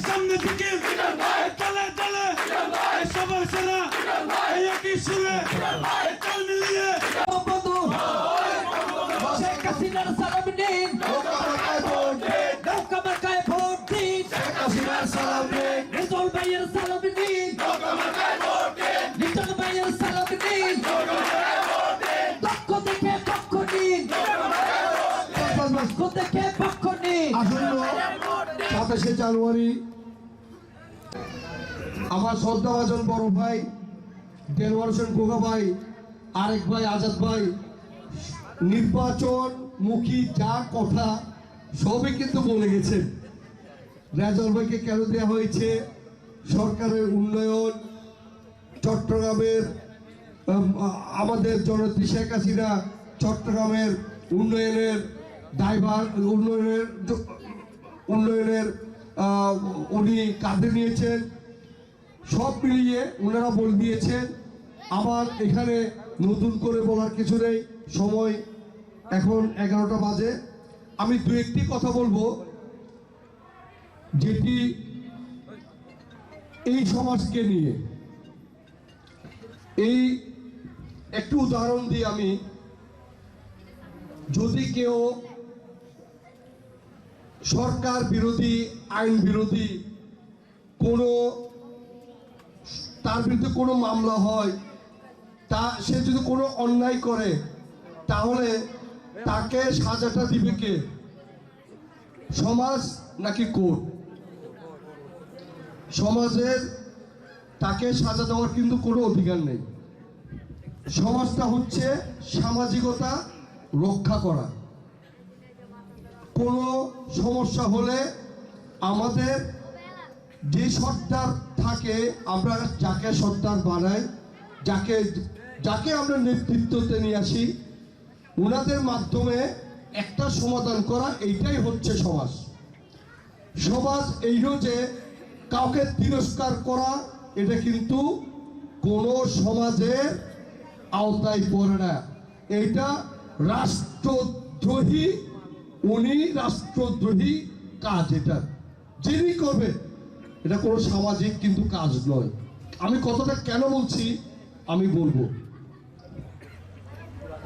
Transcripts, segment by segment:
সামনে থেকে তলে তলে সবার সেরা একই সুরে তাল মিলিয়ে শেখ হাসিনার সালাম নিন নৌকা মার্কায় ভোট দিন শেখ হাসিনার সালাম নিন রিজল ভাইয়ের সালাম নিন নৌকা মার্কায় ভোট দিন লিটন ভাইয়ের সালাম নিন পক্ষ থেকে পক্ষ নিন পক্ষ থেকে পক্ষ নিন আসন্ন 27শে জানুয়ারি আমার শ্রদ্ধাভাজন বড় ভাই দেলোয়ার হোসেন খোকা ভাই আরেক ভাই আজাদ ভাই নির্বাচন মুখী যা কথা সবই কিন্তু বলে গেছেন। রেজাউল ভাইকে কেন দেওয়া হয়েছে, সরকারের উন্নয়ন, চট্টগ্রামের আমাদের জননেত্রী শেখ হাসিনা চট্টগ্রামের উন্নয়নের দায়ভার উন্নয়নের উনি কাঁধে নিয়েছেন, সব মিলিয়ে ওনারা বল দিয়েছেন। আবার এখানে নতুন করে বলার কিছু নেই, সময় এখন 11টা বাজে। আমি দু একটি কথা বলবো যেটি এই সমাজকে নিয়ে। এই একটু উদাহরণ দিই আমি, যদি কেউ সরকার বিরোধী আইন বিরোধী কোনো তার বিরুদ্ধে কোনো মামলা হয়, তা সে যদি কোনো অন্যায় করে তাহলে তাকে সাজাটা দিবে কে? সমাজ নাকি কোর্ট? সমাজের তাকে সাজা দেওয়ার কিন্তু কোনো অধিকার নেই। সমাজটা হচ্ছে সামাজিকতা রক্ষা করা। কোনো সমস্যা হলে আমাদের যে সর্দার থাকে, আমরা যাকে সর্দার বানাই, যাকে আমরা নেতৃত্বতে নিয়ে আসি, ওনাদের মাধ্যমে একটা সমাধান করা, এইটাই হচ্ছে সমাজ। সমাজ এইও যে কাউকে তিরস্কার করা, এটা কিন্তু কোনো সমাজের আওতায় পড়ে না। এইটা রাষ্ট্রদ্রোহী, উনি রাষ্ট্রদ্রোহী কাজ। এটা যিনি করবে, এটা কোনো সামাজিক কিন্তু কাজ নয়। আমি কথাটা কেন বলছি আমি বলবো।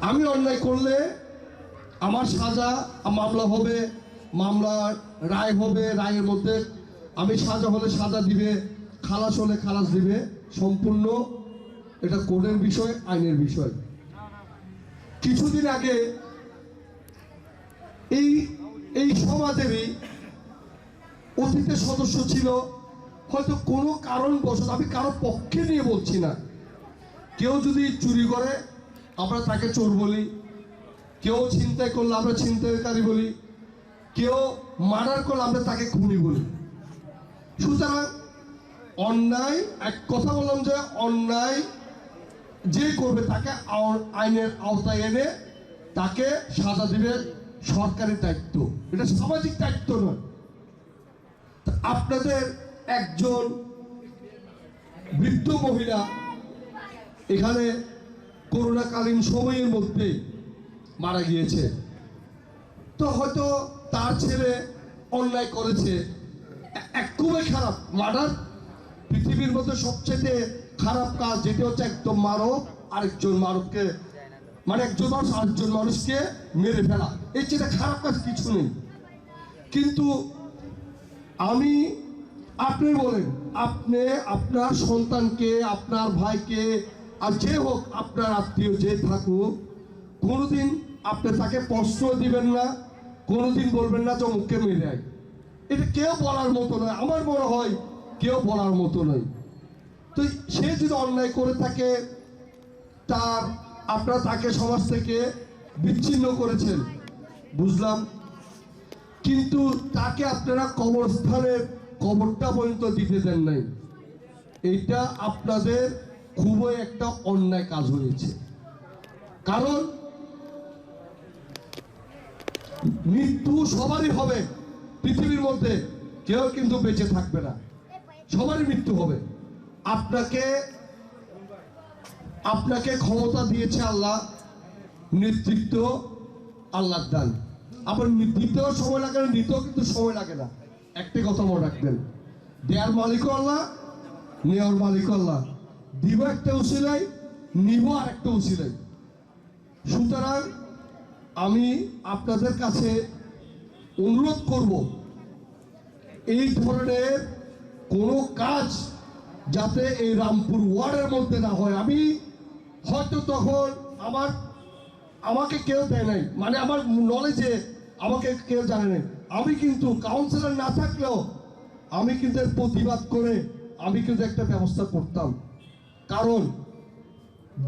আমি অন্যায় করলে আমার সাজা, মামলা হবে, মামলার রায় হবে, রায়ের মধ্যে আমি সাজা হলে সাজা দিবে, খালাস হলে খালাস দিবে, সম্পূর্ণ এটা কোর্টের বিষয়, আইনের বিষয়। কিছুদিন আগে এই সমাজেরই অতীতের সদস্য ছিল, হয়তো কোনো কারণবশত, আমি কারো পক্ষে নিয়ে বলছি না, কেউ যদি চুরি করে আমরা তাকে চোর বলি, কেউ ছিনতাই করলে আমরা ছিনতাইকারী বলি, কেউ মার্ডার করলে আমরা তাকে খুনি বলি। সুতরাং অন্যায়, এক কথা বললাম যে অন্যায় যে করবে তাকে আইনের আওতায় এনে তাকে সাজা দিবে সরকারি দায়িত্ব, এটা সামাজিক দায়িত্ব নয়। আপনাদের একজন বৃদ্ধ মহিলা এখানে করোনাকালীন সময়ের মধ্যে মারা গিয়েছে, তো হয়তো তার ছেলে অন্যায় করেছে, খুবই খারাপ। মার্ডার পৃথিবীর মধ্যে সবচেয়ে খারাপ কাজ, যেটি হচ্ছে একদম মানব আরেকজন মানবকে, মানে একজন মানুষ আরেকজন মানুষকে মেরে ফেলা, এই চেয়ে খারাপ কাজ কিছু নেই। কিন্তু আপনি বলেন, আপনি আপনার সন্তানকে, আপনার ভাইকে, আর যে হোক আপনার আত্মীয় যে থাকুক, কোনোদিন আপনি তাকে প্রশ্ন দিবেন না, কোনোদিন বলবেন না যে মুখে মেরে আয়। এটা কেউ বলার মতো নয়, আমার মনে হয় কেউ বলার মতো নয়। তো সে যদি অন্যায় করে থাকে, আপনারা তাকে সমাজ থেকে বিচ্ছিন্ন করেছেন, বুঝলাম, কিন্তু তাকে আপনারা কবরস্থানের কবরটা পর্যন্ত দিতে দেন নাই। এইটা আপনাদের খুবই একটা অন্যায় কাজ হয়েছে। কারণ মৃত্যু সবারই হবে পৃথিবীর মধ্যে, কেউ কিন্তু বেঁচে থাকবে না, সবারই মৃত্যু হবে। আপনাকে ক্ষমতা দিয়েছে আল্লাহ, নেতৃত্ব আল্লাহর দান। আবার দিতেও সময় লাগে না, নিতেও কিন্তু সময় লাগে না, একটি কথা মনে রাখবেন, দেয়ার মালিক আল্লাহ, নেওয়ার মালিক আল্লাহ। দিব একটা উসিলাই, নিব আর একটা উসিলাই। সুতরাং আমি আপনাদের কাছে অনুরোধ করব, এই ধরনের কোনো কাজ যাতে এই রামপুর ওয়ার্ডের মধ্যে না হয়। আমি হয়তো তখন আমাকে কেউ দেয় নাই, মানে আমার নলেজে আমাকে কেউ জানে নাই। আমি কিন্তু কাউন্সিলর না থাকলেও আমি কিন্তু এর প্রতিবাদ করে আমি কিন্তু একটা ব্যবস্থা করতাম। কারণ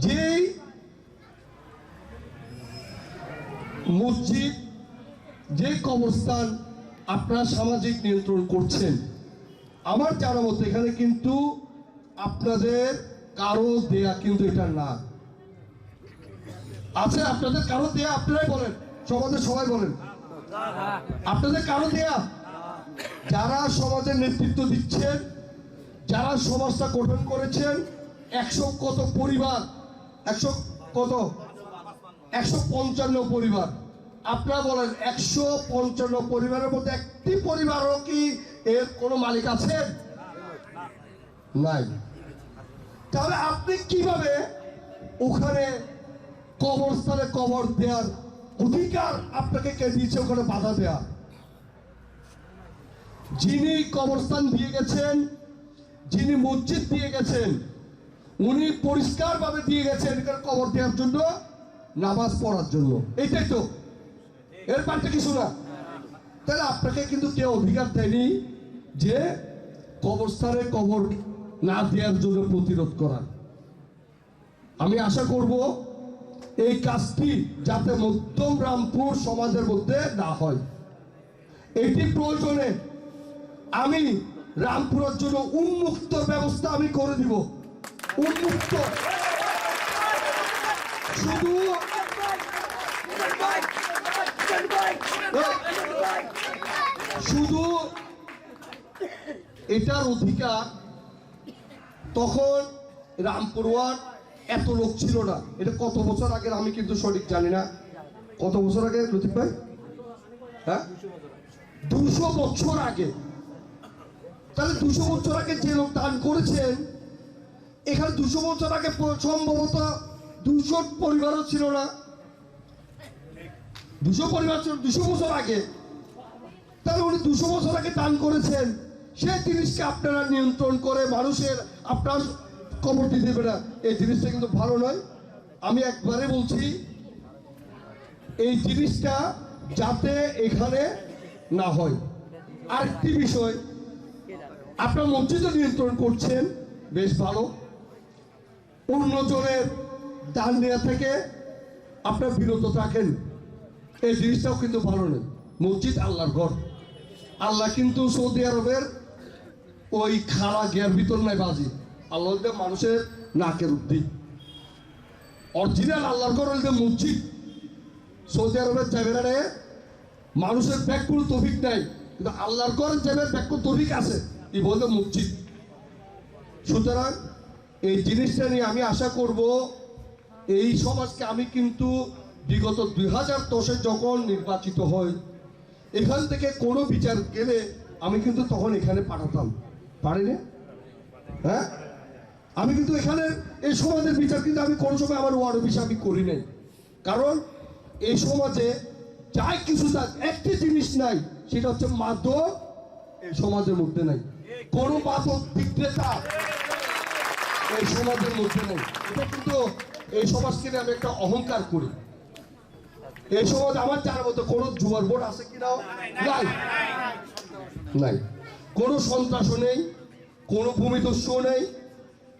যেই মসজিদ, যে কবরস্থান আপনারা সামাজিক নিয়ন্ত্রণ করছেন, আমার জানা মতো এখানে কিন্তু আপনাদের কারো দেয়া কিন্তু এটা না। আছে আপনাদের কারো দেয়া? আপনারাই বলেন, সবাই বলেন, আপনাদের কারো দেয়া? যারা সমাজের নেতৃত্ব দিচ্ছেন, যারা সমাজটা গঠন করেছেন, 100 কত পরিবার, 155 পরিবার। আপনারা বলেন 155 পরিবারের মধ্যে একটি পরিবারও কি এর কোনো মালিক আছে? নাই। তাহলে আপনি কিভাবে ওখানে কবরস্থানে কবর দেওয়ার অধিকার আপনাকে কে দিয়েছে ওখানে বাধা দেয়া? যিনি কবরস্থান দিয়ে গেছেন, যিনি মসজিদ দিয়ে গেছেন, উনি পরিষ্কারভাবে দিয়ে গেছেন এখানে কবর দেওয়ার জন্য, নামাজ পড়ার জন্য। এইটাই তো, এর পাল্টে কিছু না। তাহলে আপনাকে কিন্তু কেউ অধিকার দেয়নি যে কবরস্থানে কবর না দেওয়ার জন্য প্রতিরোধ করার। আমি আশা করব এই কাজটি যাতে মধ্যম রামপুর সমাজের মধ্যে না হয়। এটি প্রয়োজনে আমি রামপুরের জন্য উন্মুক্ত ব্যবস্থা আমি করে দিব। উন্মুক্ত, শুধু এটার অধিকার তখন রামপুর ওয়ার্ড এত লোক ছিল না। এটা কত বছর আগে আমি কিন্তু সঠিক জানি না। কত বছর আগে লতিফ ভাই? হ্যাঁ, 200 বছর আগে। তাহলে 200 বছর আগে যে লোক দান করেছেন, এখানে 200 বছর আগে সম্ভবত 200 পরিবারও ছিল না। 200 পরিবার ছিল 200 বছর আগে। তাহলে উনি 200 বছর আগে দান করেছেন, সেই জিনিসকে আপনারা নিয়ন্ত্রণ করে মানুষের আপনার কবর দিতে দেবে না, এই জিনিসটা কিন্তু ভালো নয়। আমি একবারে বলছি, এই জিনিসটা যাতে এখানে না হয়। আরেকটি বিষয়, আপনার মসজিদও নিয়ন্ত্রণ করছেন, বেশ ভালো। অন্যজনের দান দেওয়া থেকে আপনার বিরত থাকেন, এই জিনিসটাও কিন্তু ভালো নেই। মসজিদ আল্লাহর ঘর। আল্লাহ কিন্তু সৌদি আরবের ওই খাড়া গিয়ার ভিতর নাই বাজি। আল্লাহ মানুষের নাকের উদ্দি। অরিজিনাল আল্লাহর ঘর হইলে মসজিদ। সৌদি আরবের জায়গাটা মানুষের ব্যাগ কোনো তফিক নাই, কিন্তু আল্লাহর ঘরের জায়গায় ব্যাগ কোনো তফিক আছে, এই বলতে মসজিদ। সুতরাং এই জিনিসটা নিয়ে আমি আশা করব এই সমাজকে আমি কিন্তু বিগত 2010-এ যখন নির্বাচিত হয়, এখান থেকে কোনো বিচার গেলে আমি কিন্তু তখন এখানে পাঠাতাম, পারি না? হ্যাঁ, আমি কিন্তু এখানে এই সমাজের বিচার কিন্তু আমি কোনো সময় আমার ওয়ার্ড অফিসে আমি করি নাই। কারণ এই সমাজে যাই কিছু থাক, একটি জিনিস নাই, সেটা হচ্ছে মাদক। এই সমাজের মধ্যে নাই, কোনো মাদক বিক্রেতা এই সমাজের মধ্যে নেই। এটা কিন্তু এই সমাজকে নিয়ে আমি একটা অহংকার করি। এই সমাজ আমার জানার মতো কোনো জুয়ার বোর্ড আছে কিনাও নাই, নাই। কোনো সন্ত্রাসও নেই, কোনো ভূমিদস্যুও নেই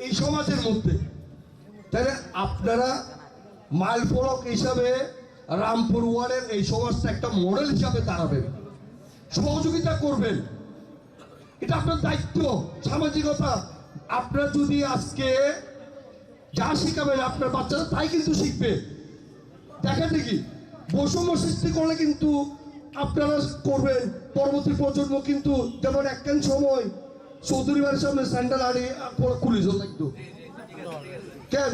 এই সমাজের মধ্যে। তাহলে আপনারা মাইল ফলক হিসাবে রামপুর ওয়ার্ডের এই সমাজটা একটা মডেল হিসাবে দাঁড়াবেন, সহযোগিতা করবেন। এটা আপনার দায়িত্ব, সামাজিকতা। আপনারা যদি আজকে যা শিখাবেন আপনার বাচ্চারা তাই কিন্তু শিখবে। দেখেন দেখি বৈষম্য সৃষ্টি করলে কিন্তু আপনারা করবেন, পরবর্তী প্রজন্ম কিন্তু, যেমন একখান সময় চৌধুরী বাড়ির সামনে স্যান্ডেল আড়ি খুলিস একটু কেন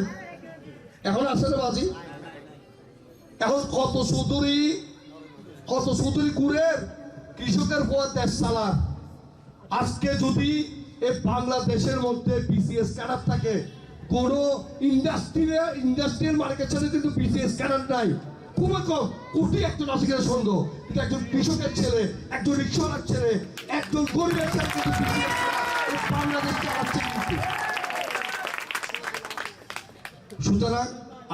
এখন আছে না বাজি? এখন কত চৌধুরী ঘুরে কৃষকের পর দেশ চালার, আজকে যদি এই বাংলাদেশের মধ্যে বিসিএস ক্যাডার থাকে, কোন ইন্ডাস্ট্রিয়াল মার্কেট ছেড়ে কিন্তু বিসিএস ক্যাডার নাই, খুবই কম। কোটি একজন আছে কিনা সন্দেহ, কিন্তু একজন কৃষকের ছেলে, একজন রিক্সাওয়ালার ছেলে, একজন গরিবের ছেলে কিন্তু BCS এই বাংলাদেশ চালাচ্ছে কিন্তু। সুতরাং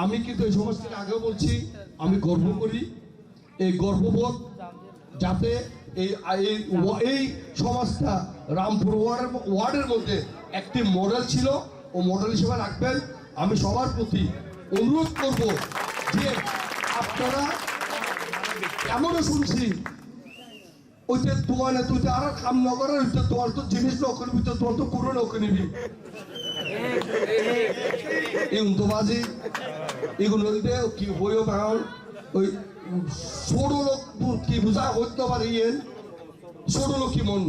আমি কিন্তু এই সমাজ থেকে আগেও বলছি, আমি গর্ব করি, এই গর্ববোধ যাতে এই সমাজটা রামপুর ওয়ার্ডের মধ্যে একটি মডেল ছিল, ও মডেল হিসেবে রাখবেন। আমি সবার প্রতি অনুরোধ করব যে আপনারা, এমনও শুনছি ওইটা তোমার না, তুই আর কাম না করার, তোমার তো জিনিস নৌকে নিবি, তোমার তো কোনো নৌকে নিবি, এই উন্তবাজি এগুলো কি হইও কারণ ওই ছোট লোক কি বুঝা হইতে পারে, ছোট লোক কি মন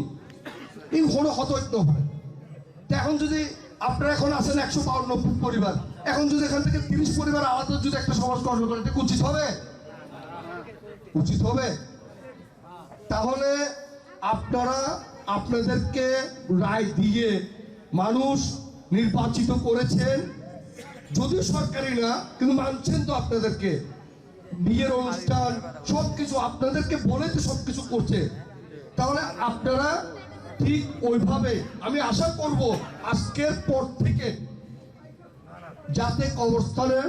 এই হলো হত হইতে পারে। এখন যদি আপনারা এখন আছেন 152 পরিবার, এখন যদি এখান থেকে 30 পরিবার আলাদা যদি একটা সমাজ গঠন করে, এটা উচিত হবে? উচিত হবে? তাহলে আপনারা আপনাদেরকে রায় দিয়ে মানুষ নির্বাচিত করেছেন, যদিও সরকারি না, কিন্তু মানছেন তো আপনাদেরকে। বিয়ের অনুষ্ঠান সবকিছু আপনাদেরকে বলে তো সবকিছু করছে। তাহলে আপনারা ঠিক ওইভাবে, আমি আশা করব আজকের পর থেকে যাতে কবরস্থানের,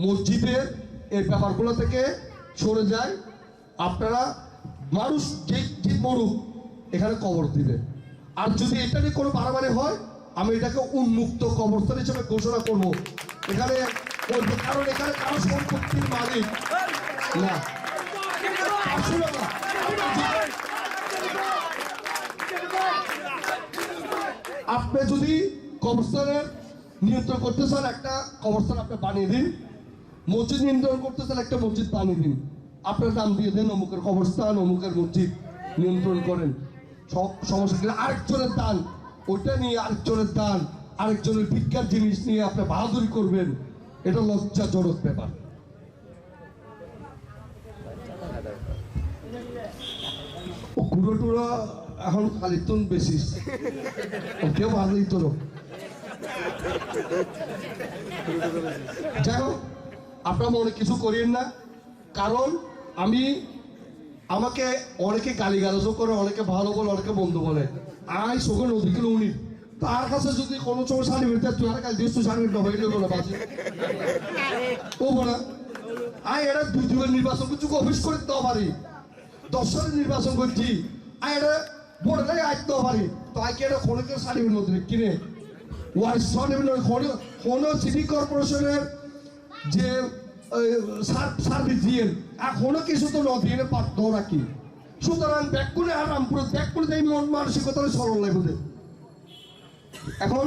মসজিদের এই ব্যাপারগুলো থেকে সরে যায়। আপনারা মানুষ যে মরুক এখানে কবর দিবে, আর যদি এটা নিয়ে কোনো বাড়াবাড়ি হয় আমি এটাকে উন্মুক্ত কবরস্থান হিসেবে ঘোষণা করব। এখানে কারণ এখানে কারো সম্পত্তির মালিক না, আসলে না। আপনি যদি কবরস্থানের নিয়ন্ত্রণ করতে চান, একটা কবরস্থান আপনি বানিয়ে দিন। মসজিদ নিয়ন্ত্রণ করতে চান, একটা মসজিদ বানিয়ে দিন। আপনার নাম দিয়ে দেন অমুকের কবরস্থান, অমুকের মসজিদ নিয়ন্ত্রণ করেন। সব সমস্যা আরেকজনের দান, ওইটা নিয়ে আরেকজনের দান, আরেকজনের ভিক্ষার জিনিস নিয়ে আপনি বাহাদুরি করবেন, এটা লজ্জাজনক ব্যাপার। কুড়ো টুড়ো এখন খালি তুন বেশি, কেউ ভালোই তোর। যাই হোক, আপনারা মনে কিছু করেন না, কারণ আমাকে অনেকে গালিগালাজও করে, অনেকে ভালো বলে, অনেকে বন্ধু বলে। আই শোকে নদী কিলো উনি তার কাছে যদি কোনো সময় সার্টিফিকেট তুই আর কাল দিস, তুই সার্টিফিকেট হয়ে গেল বাজে ও বলা। আই এটা 2 নির্বাচন করছি, অফিস করে দিতে পারি, 10 সালে নির্বাচন করছি, আই এটা বোর্ডে লাগে আসতে পারি, তো আইকে এটা কোনো কেউ সার্টিফিকেট নদী কিনে ওয়ার্ড সার্টিফিকেট কোনো সিটি কর্পোরেশনের যে সার্ভিস দিয়ে এখনো কিছু তো নদী পাত্র রাখি। সুতরাং ব্যাক করে রামপুর ব্যাক করে দেয়, মন মানসিকতা সরল লাগবে। এখন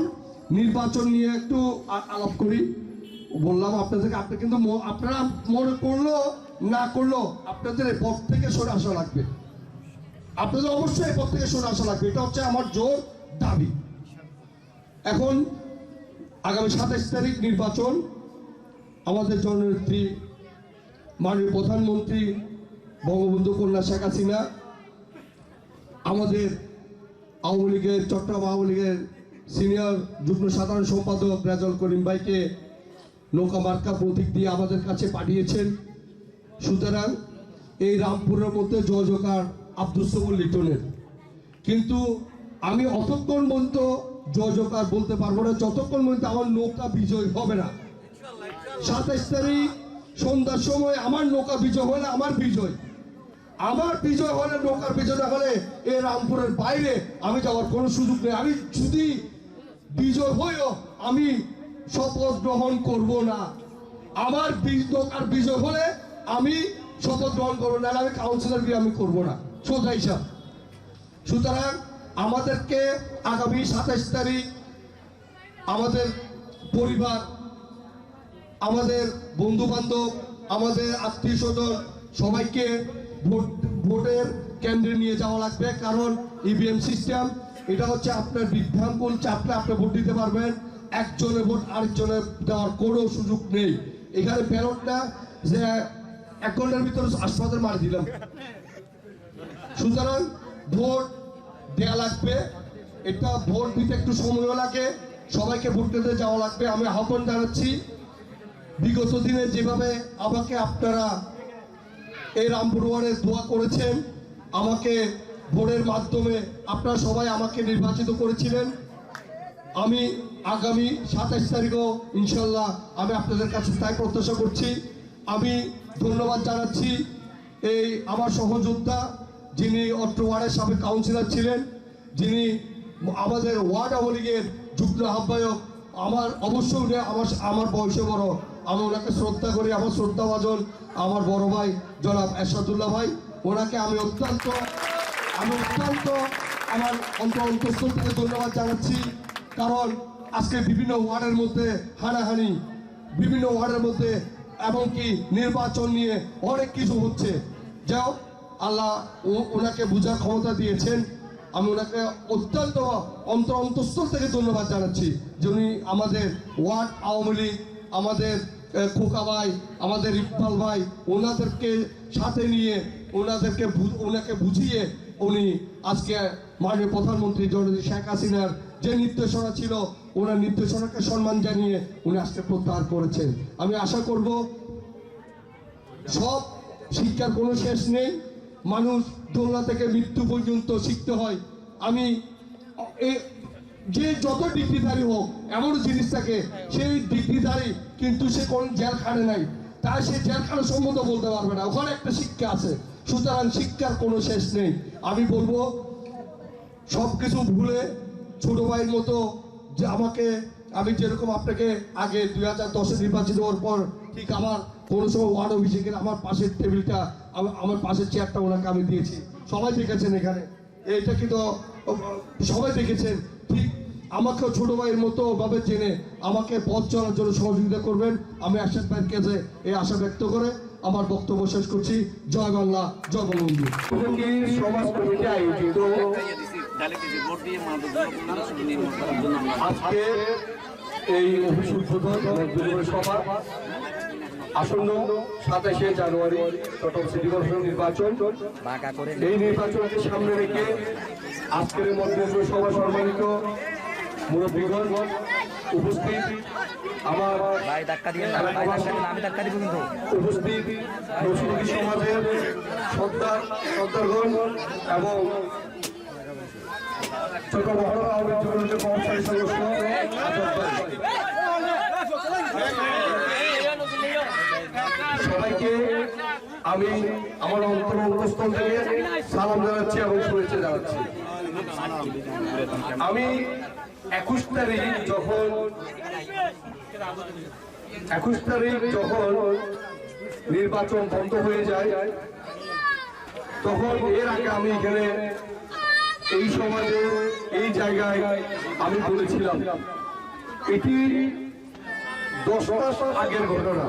নির্বাচন নিয়ে একটু আলাপ করি। বললাম আপনাদেরকে, আপনি কিন্তু আপনারা মনে করলো না করলো আপনাদের এই পথ থেকে সরে আসা লাগবে, আপনাদের অবশ্যই এই পথ থেকে সরে আসা লাগবে, এটা হচ্ছে আমার জোর দাবি। এখন আগামী 27 তারিখ নির্বাচন, আমাদের জননেত্রী মাননীয় প্রধানমন্ত্রী বঙ্গবন্ধু কন্যা শেখ হাসিনা, আমাদের আওয়ামী লীগের, চট্টগ্রাম আওয়ামী লীগের সিনিয়র যুগ্ম সাধারণ সম্পাদক রেজাউল করিম ভাইকে নৌকা মার্কা প্রতীক দিয়ে আমাদের কাছে পাঠিয়েছেন। সুতরাং এই রামপুরের মধ্যে জয়জয়কার আব্দুল সবুর লিটনের, কিন্তু আমি অতক্ষণ পর্যন্ত জয়জয়কার বলতে পারবো না যতক্ষণ পর্যন্ত আমার নৌকা বিজয় হবে না। 27 তারিখ সন্ধ্যার সময় আমার নৌকা বিজয় হলে আমার বিজয়, আমার বিজয় হলে, নৌকার বিজয় না হলে এই রামপুরের বাইরে আমি যাওয়ার কোনো সুযোগ নেই। আমি যদি বিজয় হইও আমি শপথ গ্রহণ করব না, আমার নৌকার বিজয় হলে আমি শপথ গ্রহণ করবো না, আমি কাউন্সিলর গিয়ে আমি করবো না, সোজা হিসাব। সুতরাং আমাদেরকে আগামী 27 তারিখ আমাদের পরিবার, আমাদের বন্ধু বান্ধব, আমাদের আত্মীয় স্বজন সবাইকে ভোটের কেন্দ্রে নিয়ে যাওয়া লাগবে। কারণ ইভিএম সিস্টেম এটা হচ্ছে আপনার বিভ্রামকুল, চাপলে আপনি ভোট দিতে পারবেন, একজনের ভোট আরেকজনের দেওয়ার কোনো সুযোগ নেই। এখানে ব্যালটটা যে 1 ঘন্টার ভিতরে হাসপাতাল মারি দিলাম। সুতরাং ভোট দেয়া লাগবে। এটা ভোট দিতে একটু সময়ও লাগে, সবাইকে ভোট দিতে যাওয়া লাগবে। আমি আহ্বান জানাচ্ছি, বিগত দিনে যেভাবে আমাকে আপনারা এই রামপুর ওয়ার্ডে দোয়া করেছেন, আমাকে ভোটের মাধ্যমে আপনারা সবাই আমাকে নির্বাচিত করেছিলেন। আমি আগামী 27 তারিখও ইনশাল্লাহ আমি আপনাদের কাছে তাই প্রত্যাশা করছি। আমি ধন্যবাদ জানাচ্ছি এই আমার সহযোদ্ধা, যিনি অত্র ওয়ার্ডের সাবেক কাউন্সিলর ছিলেন, যিনি আমাদের ওয়ার্ড আওয়ামী লীগের যুগ্ম আহ্বায়ক। আমার অবশ্যই উনি আমার বয়সে বড়, আমি ওনাকে শ্রদ্ধা করি। আমার শ্রদ্ধাভাজন আমার বড় ভাই জনাব এরশাদুল্লাহ ভাই, ওনাকে আমি অত্যন্ত আমার অন্তঃস্থল থেকে ধন্যবাদ জানাচ্ছি। কারণ আজকে বিভিন্ন ওয়ার্ডের মধ্যে হানাহানি, বিভিন্ন ওয়ার্ডের মধ্যে এমনকি নির্বাচন নিয়ে অনেক কিছু হচ্ছে। যাও আল্লাহ ওনাকে বোঝার ক্ষমতা দিয়েছেন। আমি ওনাকে অত্যন্ত অন্তঃস্থল থেকে ধন্যবাদ জানাচ্ছি যে উনি আমাদের ওয়ার্ড আওয়ামী লীগ, আমাদের খোকা ভাই, আমাদের ইকবাল ভাই, ওনাদেরকে সাথে নিয়ে ওনাকে বুঝিয়ে উনি আজকে মাননীয় প্রধানমন্ত্রী জননেত্রী শেখ হাসিনার যে নির্দেশনা ছিল, ওনার নির্দেশনাকে সম্মান জানিয়ে উনি আজকে প্রত্যাহার করেছেন। আমি আশা করব সব শিক্ষার কোনো শেষ নেই, মানুষ দোলনা থেকে মৃত্যু পর্যন্ত শিখতে হয়। আমি যে যত ডিগ্রিধারী হোক, এমন জিনিস থাকে সেই ডিগ্রিধারী কিন্তু সে কোন জেল খাটে নাই, তাই সে জেলখানা সম্বন্ধ বলতে পারবে না, ওখানে একটা শিক্ষা আছে। সুতরাং শিক্ষার কোনো শেষ নেই। আমি বলবো সবকিছু ভুলে ছোট ভাইয়ের মতো যে আমি যেরকম আপনাকে আগে 2010-এ নির্বাচিত হওয়ার পর ঠিক আমার কোনো সময় ওয়ার্ড অভিষেকের আমার পাশের টেবিলটা, আমার পাশের চেয়ারটা ওনাকে আমি দিয়েছি। সবাই দেখেছেন এখানে, এইটা কিন্তু সবাই দেখেছেন। ঠিক আমাকেও ছোট ভাইয়ের মতো ভাবে জেনে আমাকে পথ চলার জন্য সহযোগিতা করবেন, আমি আশাদ ভাইয়ের কাছে এই আশা ব্যক্ত করে আমার বক্তব্য শেষ করছি। জয় বাংলা, জয় বঙ্গবন্ধু। সমাজ কমিটি আয়োজিত আজকে এই অফিস উদ্বোধন সভা আসন্ন 27শে জানুয়ারি চট্টগ্রাম সিটি কর্পোরেশন নির্বাচন, এই নির্বাচনকে সামনে রেখে আজকের মধ্যে সভা সম্মানিত মুরব্বীগণ উপস্থিত, আমার উপস্থিত মুসলিম সমাজের সর্দারগণ এবং ছোট মহড়া আওয়ামী লীগের কর্মচারী সদস্য, সবাইকে আমি আমার অন্তঃস্থল থেকে সালাম জানাচ্ছি এবং শুভেচ্ছা জানাচ্ছি। আমি 21 তারিখ যখন নির্বাচন বন্ধ হয়ে যায়, তখন এর আগে আমি এখানে এই সমাজে এই জায়গায় আমি বলেছিলাম, এটি 10 মাস আগের ঘটনা।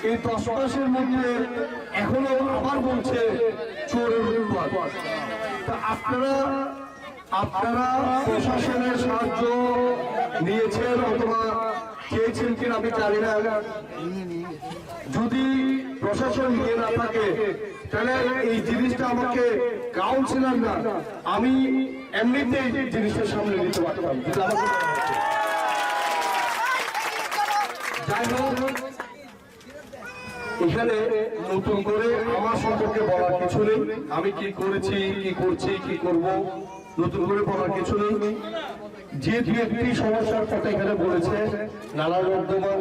এই 10 মাসের মধ্যে এখনো আবার বলছে চোরের উৎপাত। তা আপনারা প্রশাসনের সাহায্য নিয়েছেন অথবা চেয়েছেন কিনা আমি জানি না। যদি প্রশাসন নিয়ে না থাকে তাহলে এই জিনিসটা আমাকে কাউন্সিলর না, আমি এমনিতেই জিনিসটা সামনে নিতে পারতাম। যাই হোক, এখানে নতুন করে আমার সম্পর্কে বলার কিছু নেই। আমি কি করেছি, কি করছি, কি করব, নতুন করে বলার কিছু নেই। যে দু একটি সমস্যার কথা এখানে বলেছে, নালা নর্দমা,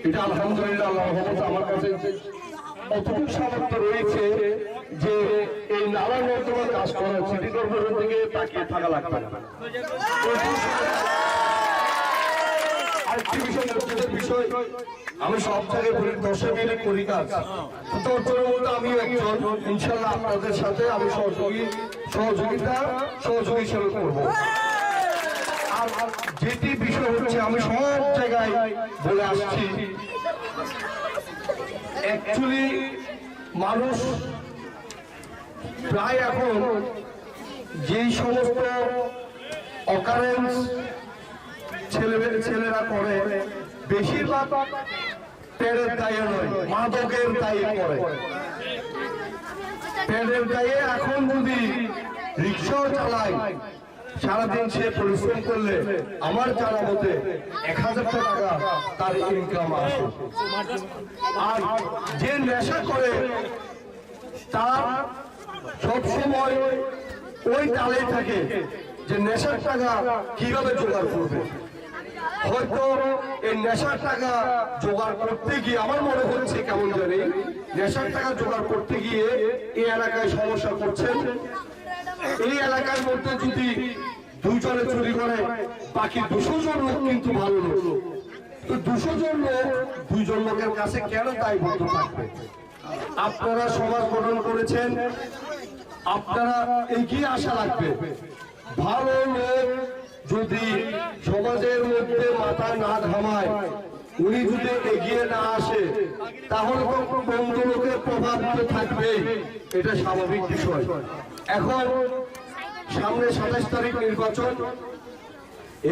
এটা আলহামদুলিল্লাহ আল্লাহর রহমতে আমার কাছে অতটুকু সামর্থ্য রয়েছে যে এই নালা নর্দমার কাজ করার সিটি কর্পোরেশন থেকে তাকিয়ে থাকা লাগবে না। আরেকটি বিষয়, মসজিদের বিষয়, আমি সব জায়গায় বলি 10 মিনিট করি কাজ, আমি একজন, ইনশাল্লাহ আপনাদের সাথে আমি সহযোগী হিসেবে করবো। আর যেটি বিষয় হচ্ছে, আমি সব জায়গায় বলে আসছি, অ্যাকচুয়ালি মানুষ প্রায় এখন যেই সমস্ত অকারেন্স ছেলেরা করে, বেশিরভাগ পেটের দায়ে নয়, মাদকের দায়ে করে। পেটের দায়ে এখন যদি রিক্সাও চালায়, সারাদিন সে পরিশ্রম করলে আমার জানা মতে 1000 টাকা তার ইনকাম আসে। আর যে নেশা করে তার সবসময় ওই তালে থাকে যে নেশার টাকা কিভাবে জোগাড় করবে। হয়তো এই নেশার টাকা জোগাড় করতে গিয়ে আমার মনে হচ্ছে কেমন জানি নেশার টাকা জোগাড় করতে গিয়ে এই এলাকায় সমস্যা করছেন। এই এলাকার মধ্যে যদি 2 জনে চুরি করে বাকি 200 জন লোক কিন্তু ভালো লোক, তো 200 জন লোক 2 জন লোকের কাছে কেন দায়বদ্ধ থাকবে? আপনারা সমাজ গঠন করেছেন, আপনারা এগিয়ে আসা লাগবে। ভালো লোক যদি সমাজের মধ্যে মাথা না ঘামায়, উনি যদি এগিয়ে না আসে, তাহলে তো বন্ধু লোকের প্রভাব তো থাকবেই, এটা স্বাভাবিক বিষয়। এখন সামনে 27 তারিখ নির্বাচন,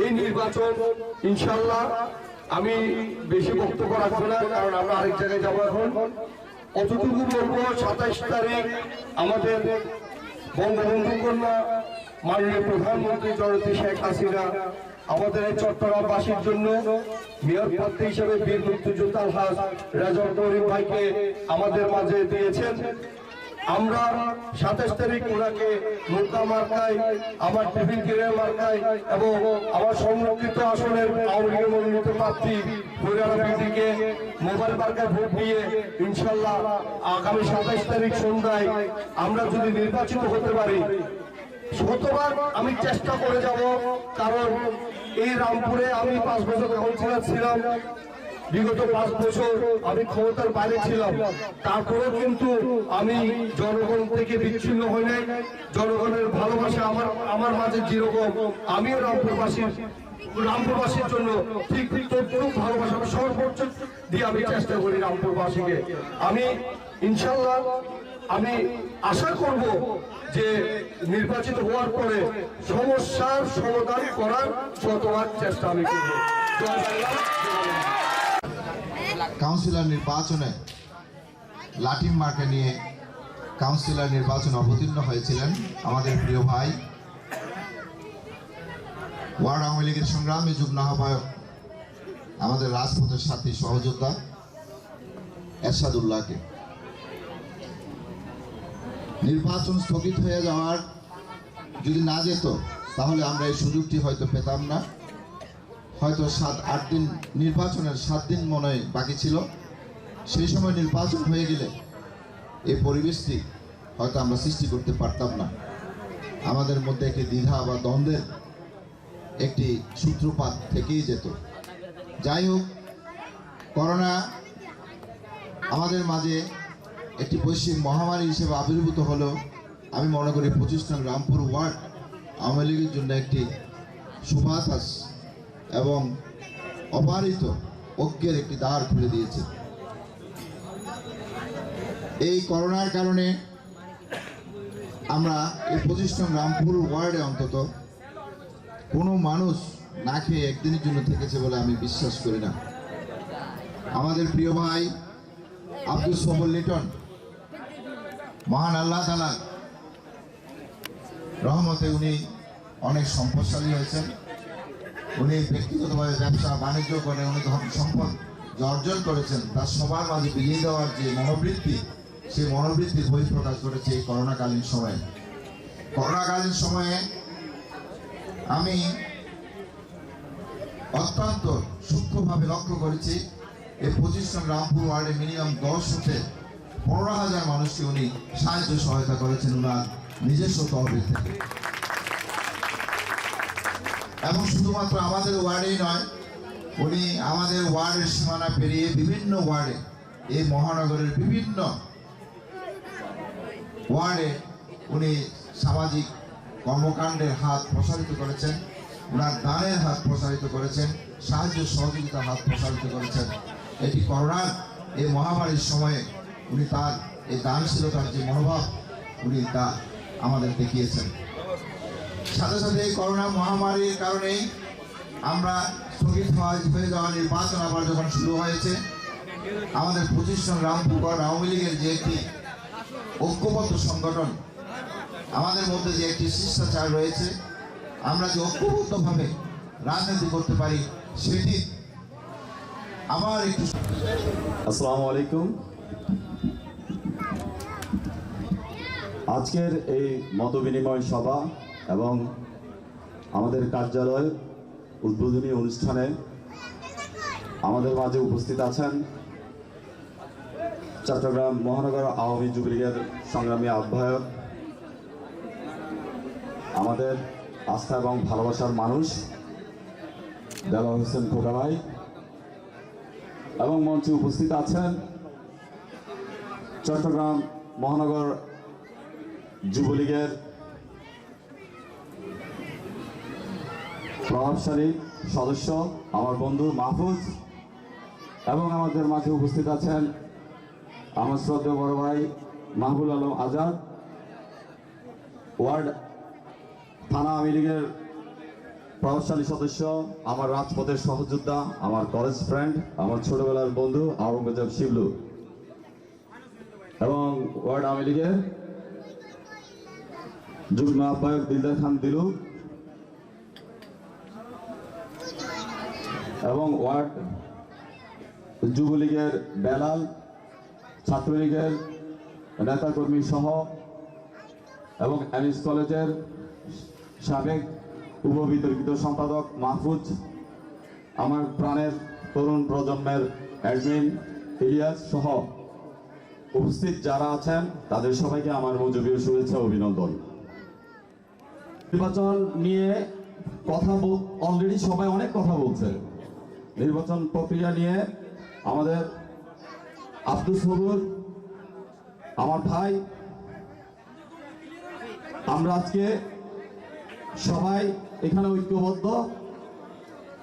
এই নির্বাচন ইনশাল্লাহ আমি বেশি বক্তব্য রাখবো না, কারণ আমরা আরেক জায়গায় যাবো। এখন অতটুকু বলবো 27 তারিখ আমাদের বঙ্গবন্ধু কন্যা মাননীয় প্রধানমন্ত্রী জননেত্রী শেখ হাসিনা আমাদের এই চট্টগ্রামবাসীর জন্য মেয়র প্রার্থী হিসেবে বীর মুক্তিযোদ্ধা আলহাজ রেজাউল করিম ভাইকে আমাদের মাঝে দিয়েছেন। আমরা 27 তারিখ ওনাকে নৌকা মার্কায়, আমার টিফিন কিনের মার্কায় এবং আমার সংরক্ষিত আসনের আওয়ামী লীগের মনোনীত প্রার্থী হরিয়ানা বিডিকে মোবাইল মার্কায় ভোট দিয়ে ইনশাল্লাহ আগামী 27 তারিখ সন্ধ্যায় আমরা যদি নির্বাচিত হতে পারি, শতবার আমি চেষ্টা করে যাব। কারণ এই রামপুরে আমি 5 বছর কাউন্সিলর ছিলাম, বিগত 5 বছর আমি ক্ষমতার বাইরে ছিলাম, তারপরেও কিন্তু আমি জনগণ থেকে বিচ্ছিন্ন হই নাই। জনগণের ভালোবাসা আমার মাঝে যেরকম, আমিও রামপুরবাসীর জন্য ঠিক তদ্রুপ ভালোবাসা সর্বোচ্চ দিয়ে আমি চেষ্টা করি রামপুরবাসীকে। আমি ইনশাল্লাহ আমি আশা করব যে নির্বাচিত হওয়ার পরে সমস্যার সমাধান করার শতভাগ চেষ্টা আমি করব। কাউন্সিলর নির্বাচনে লাঠি মার্কা নিয়ে কাউন্সিলর নির্বাচনে অবতীর্ণ হয়েছিলেন আমাদের প্রিয় ভাই ওয়ার্ড আওয়ামী লীগের সংগ্রামী যুগ্ম আহ্বায়ক, আমাদের রাজপথের সাথী সহযোদ্ধা এরশাদুল্লাহকে। নির্বাচন স্থগিত হয়ে যাওয়ার যদি না যেত তাহলে আমরা এই সুযোগটি হয়তো পেতাম না। হয়তো 7-8 দিন, নির্বাচনের 7 দিন মনে হয় বাকি ছিল, সেই সময় নির্বাচন হয়ে গেলে এই পরিবেশটি হয়তো আমরা সৃষ্টি করতে পারতাম না। আমাদের মধ্যে একটি দ্বিধা বা দ্বন্দ্বের একটি সূত্রপাত থেকেই যেত। যাই হোক, করোনা আমাদের মাঝে একটি বৈশ্বিক মহামারী হিসেবে আবির্ভূত হলো। আমি মনে করি 25 নং রামপুর ওয়ার্ড আওয়ামী লীগের জন্য একটি সুবাতাস এবং অবারিত ঐক্যের একটি দ্বার খুলে দিয়েছে। এই করোনার কারণে আমরা এই 25 নং রামপুর ওয়ার্ডে অন্তত কোনো মানুষ না খেয়ে একদিনের জন্য থেকেছে বলে আমি বিশ্বাস করি না। আমাদের প্রিয় ভাই আব্দুল সমদ লিটন, মহান আল্লাহ তাআলা রহমতে উনি অনেক সম্পদশালী হয়েছেন। উনি ব্যক্তিগতভাবে ব্যবসা বাণিজ্য করে উনি সম্পদ অর্জন করেছেন, তার সবার মাঝে বিলিয়ে দেওয়ার যে মনোবৃত্তি, সেই মনোবৃত্তির বহিঃপ্রকাশ করেছে এই করোনাকালীন সময়ে। করোনাকালীন সময়ে আমি অত্যন্ত সূক্ষ্মভাবে লক্ষ্য করেছি এই 25 নং রামপুর ওয়ার্ডে মিনিমাম 10 হতে 15,000 মানুষকে উনি সাহায্য সহায়তা করেছেন ওনার নিজস্ব তহবিল থেকে। এবং শুধুমাত্র আমাদের ওয়ার্ডেই নয়, উনি আমাদের ওয়ার্ডের সীমানা পেরিয়ে বিভিন্ন ওয়ার্ডে, এই মহানগরের বিভিন্ন ওয়ার্ডে উনি সামাজিক কর্মকাণ্ডের হাত প্রসারিত করেছেন, ওনার দানের হাত প্রসারিত করেছেন, সাহায্য সহযোগিতার হাত প্রসারিত করেছেন। এটি করোনার এই মহামারীর সময়ে উনি তার এই দানশীলতার যে মনোভাব উনি তা আমাদের দেখিয়েছেন। সাথে সাথে এই করোনা মহামারীর কারণেই আমরা স্থগিত হয়ে যাওয়া নির্বাচন আবার যখন শুরু হয়েছে, আমাদের 25 নং রামপুর আওয়ামী লীগের যে একটি ঐক্যবদ্ধ সংগঠন, আমাদের মধ্যে যে একটি শিষ্টাচার রয়েছে, আমরা যে ঐক্যবদ্ধভাবে রাজনীতি করতে পারি, সেটি আমার একটু। আসসালামু আলাইকুম। আজকের এই মতবিনিময় সভা এবং আমাদের কার্যালয় উদ্বোধনী অনুষ্ঠানে আমাদের মাঝে উপস্থিত আছেন চট্টগ্রাম মহানগর আওয়ামী যুবলীগের সংগ্রামী আহ্বায়ক, আমাদের আস্থা এবং ভালোবাসার মানুষ দেলোয়ার হোসেন খোকা ভাই, এবং মঞ্চে উপস্থিত আছেন চট্টগ্রাম মহানগর যুবলীগের প্রভাবশালী সদস্য আমার বন্ধু মাহফুজ, এবং আমাদের মাঝে উপস্থিত আছেন আমার শ্রদ্ধেয় বড় ভাই মাহবুল আলম আজাদ, ওয়ার্ড থানা আওয়ামী লীগের প্রভাবশালী সদস্য, আমার রাজপথের সহযোদ্ধা, আমার কলেজ ফ্রেন্ড, আমার ছোটবেলার বন্ধু আওরঙ্গজেব শিবলু, এবং ওয়ার্ড আওয়ামী লীগের যুগ্ম আহ্বায়ক দিলদার খান দিলু, এবং ওয়ার্ড যুবলীগের বেলাল, ছাত্রলীগের নেতাকর্মী সহ, এবং এমএস কলেজের সাবেক উপবিতর্কিত সম্পাদক মাহফুজ, আমার প্রাণের তরুণ প্রজন্মের অ্যাডমিন ইলিয়াস সহ উপস্থিত যারা আছেন তাদের সবাইকে আমার মজুবীয় শুভেচ্ছা ও অভিনন্দন। নির্বাচন নিয়ে অলরেডি সবাই অনেক কথা বলছে। নির্বাচন প্রক্রিয়া নিয়ে আমাদের আব্দুল সবুর আমার ভাই, আমরা আজকে সবাই এখানে ঐক্যবদ্ধ।